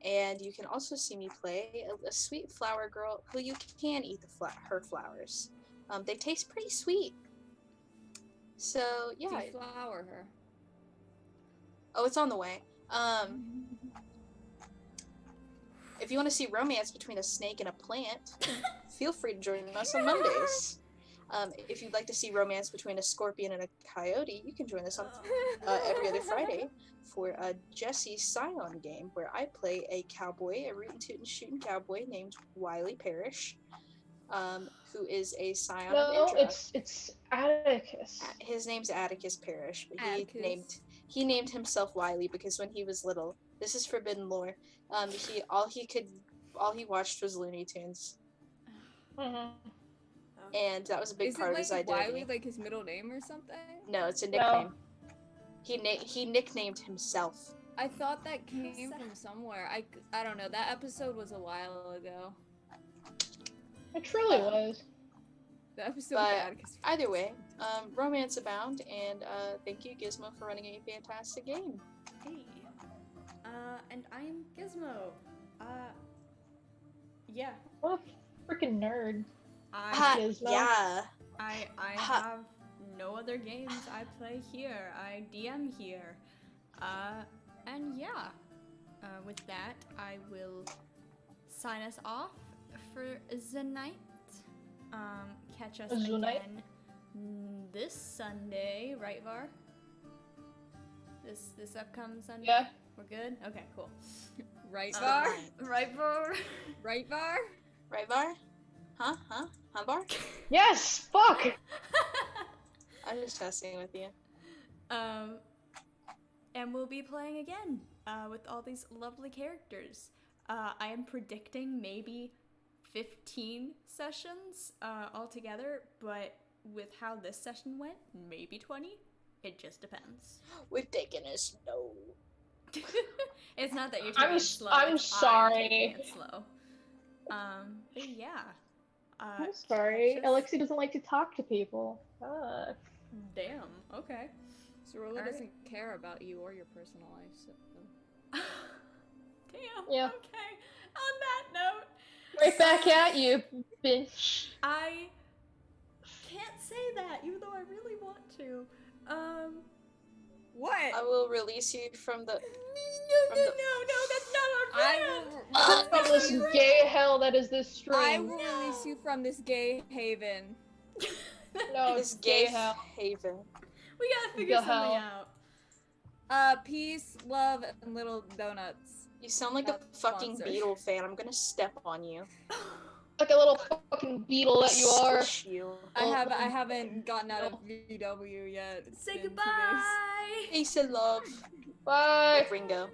And you can also see me play a sweet flower girl who you can eat her flowers. They taste pretty sweet. So, yeah. Deflower her. Oh, it's on the way. If you want to see romance between a snake and a plant, feel free to join us on Mondays. If you'd like to see romance between a scorpion and a coyote, you can join us on every other Friday for a Jesse Scion game, where I play a cowboy, a rootin' tootin' shootin' cowboy named Wiley Parrish, who is a Scion of No, Indra. it's Atticus. His name's Atticus Parrish, but Atticus. he named himself Wiley because when he was little, this is forbidden lore. All he watched was Looney Tunes, Mhm. and that was a big Is part it of his like identity. Wiley, like his middle name or something? No, it's a No. nickname. He nicknamed himself. I thought that came from somewhere. I don't know. That episode was a while ago. It truly was. The episode But with Atticus. either way, romance abound, and thank you, Gizmo, for running a fantastic game. Hey. And I'm Gizmo. Yeah. What a freaking nerd. I Gizmo. Yeah. I Ha. have no other games I play here. I DM here. And yeah. With that, I will sign us off for the night. Catch us The night? again this Sunday, right, Var? This upcoming Sunday? Yeah. We're good? Okay, cool. Right, Uh, Var? Right, Var? Right, Var? Right, Var? Huh? Var? Yes! Fuck! I'm just messing with you. And we'll be playing again with all these lovely characters. I am predicting maybe 15 sessions altogether, but with how this session went, maybe 20. It just depends. We've taken a slow. It's not that you're I'm taking it s- slow. I'm it's sorry. taking it slow. But yeah. I'm sorry. catch us- Alexi doesn't like to talk to people. Damn. Okay. Zorilla Alright. doesn't care about you or your personal life, so. Damn. Yeah. Okay. On that note, Right back at you, bitch. I can't say that, even though I really want to. What? I will release you from the. No, From the- that's not our I plan. From this gay hell that is this stream. I will release you from this gay haven. No, This it's gay gay hell. haven. We gotta figure The something hell. out. Peace, love, and little donuts. You sound like a Not fucking sponsored. Beetle fan. I'm gonna step on you. Like a little fucking beetle that you are. Squish you. I haven't gotten out of VW yet. It's Say been 2 days. goodbye. Peace and love. Bye. Ringo.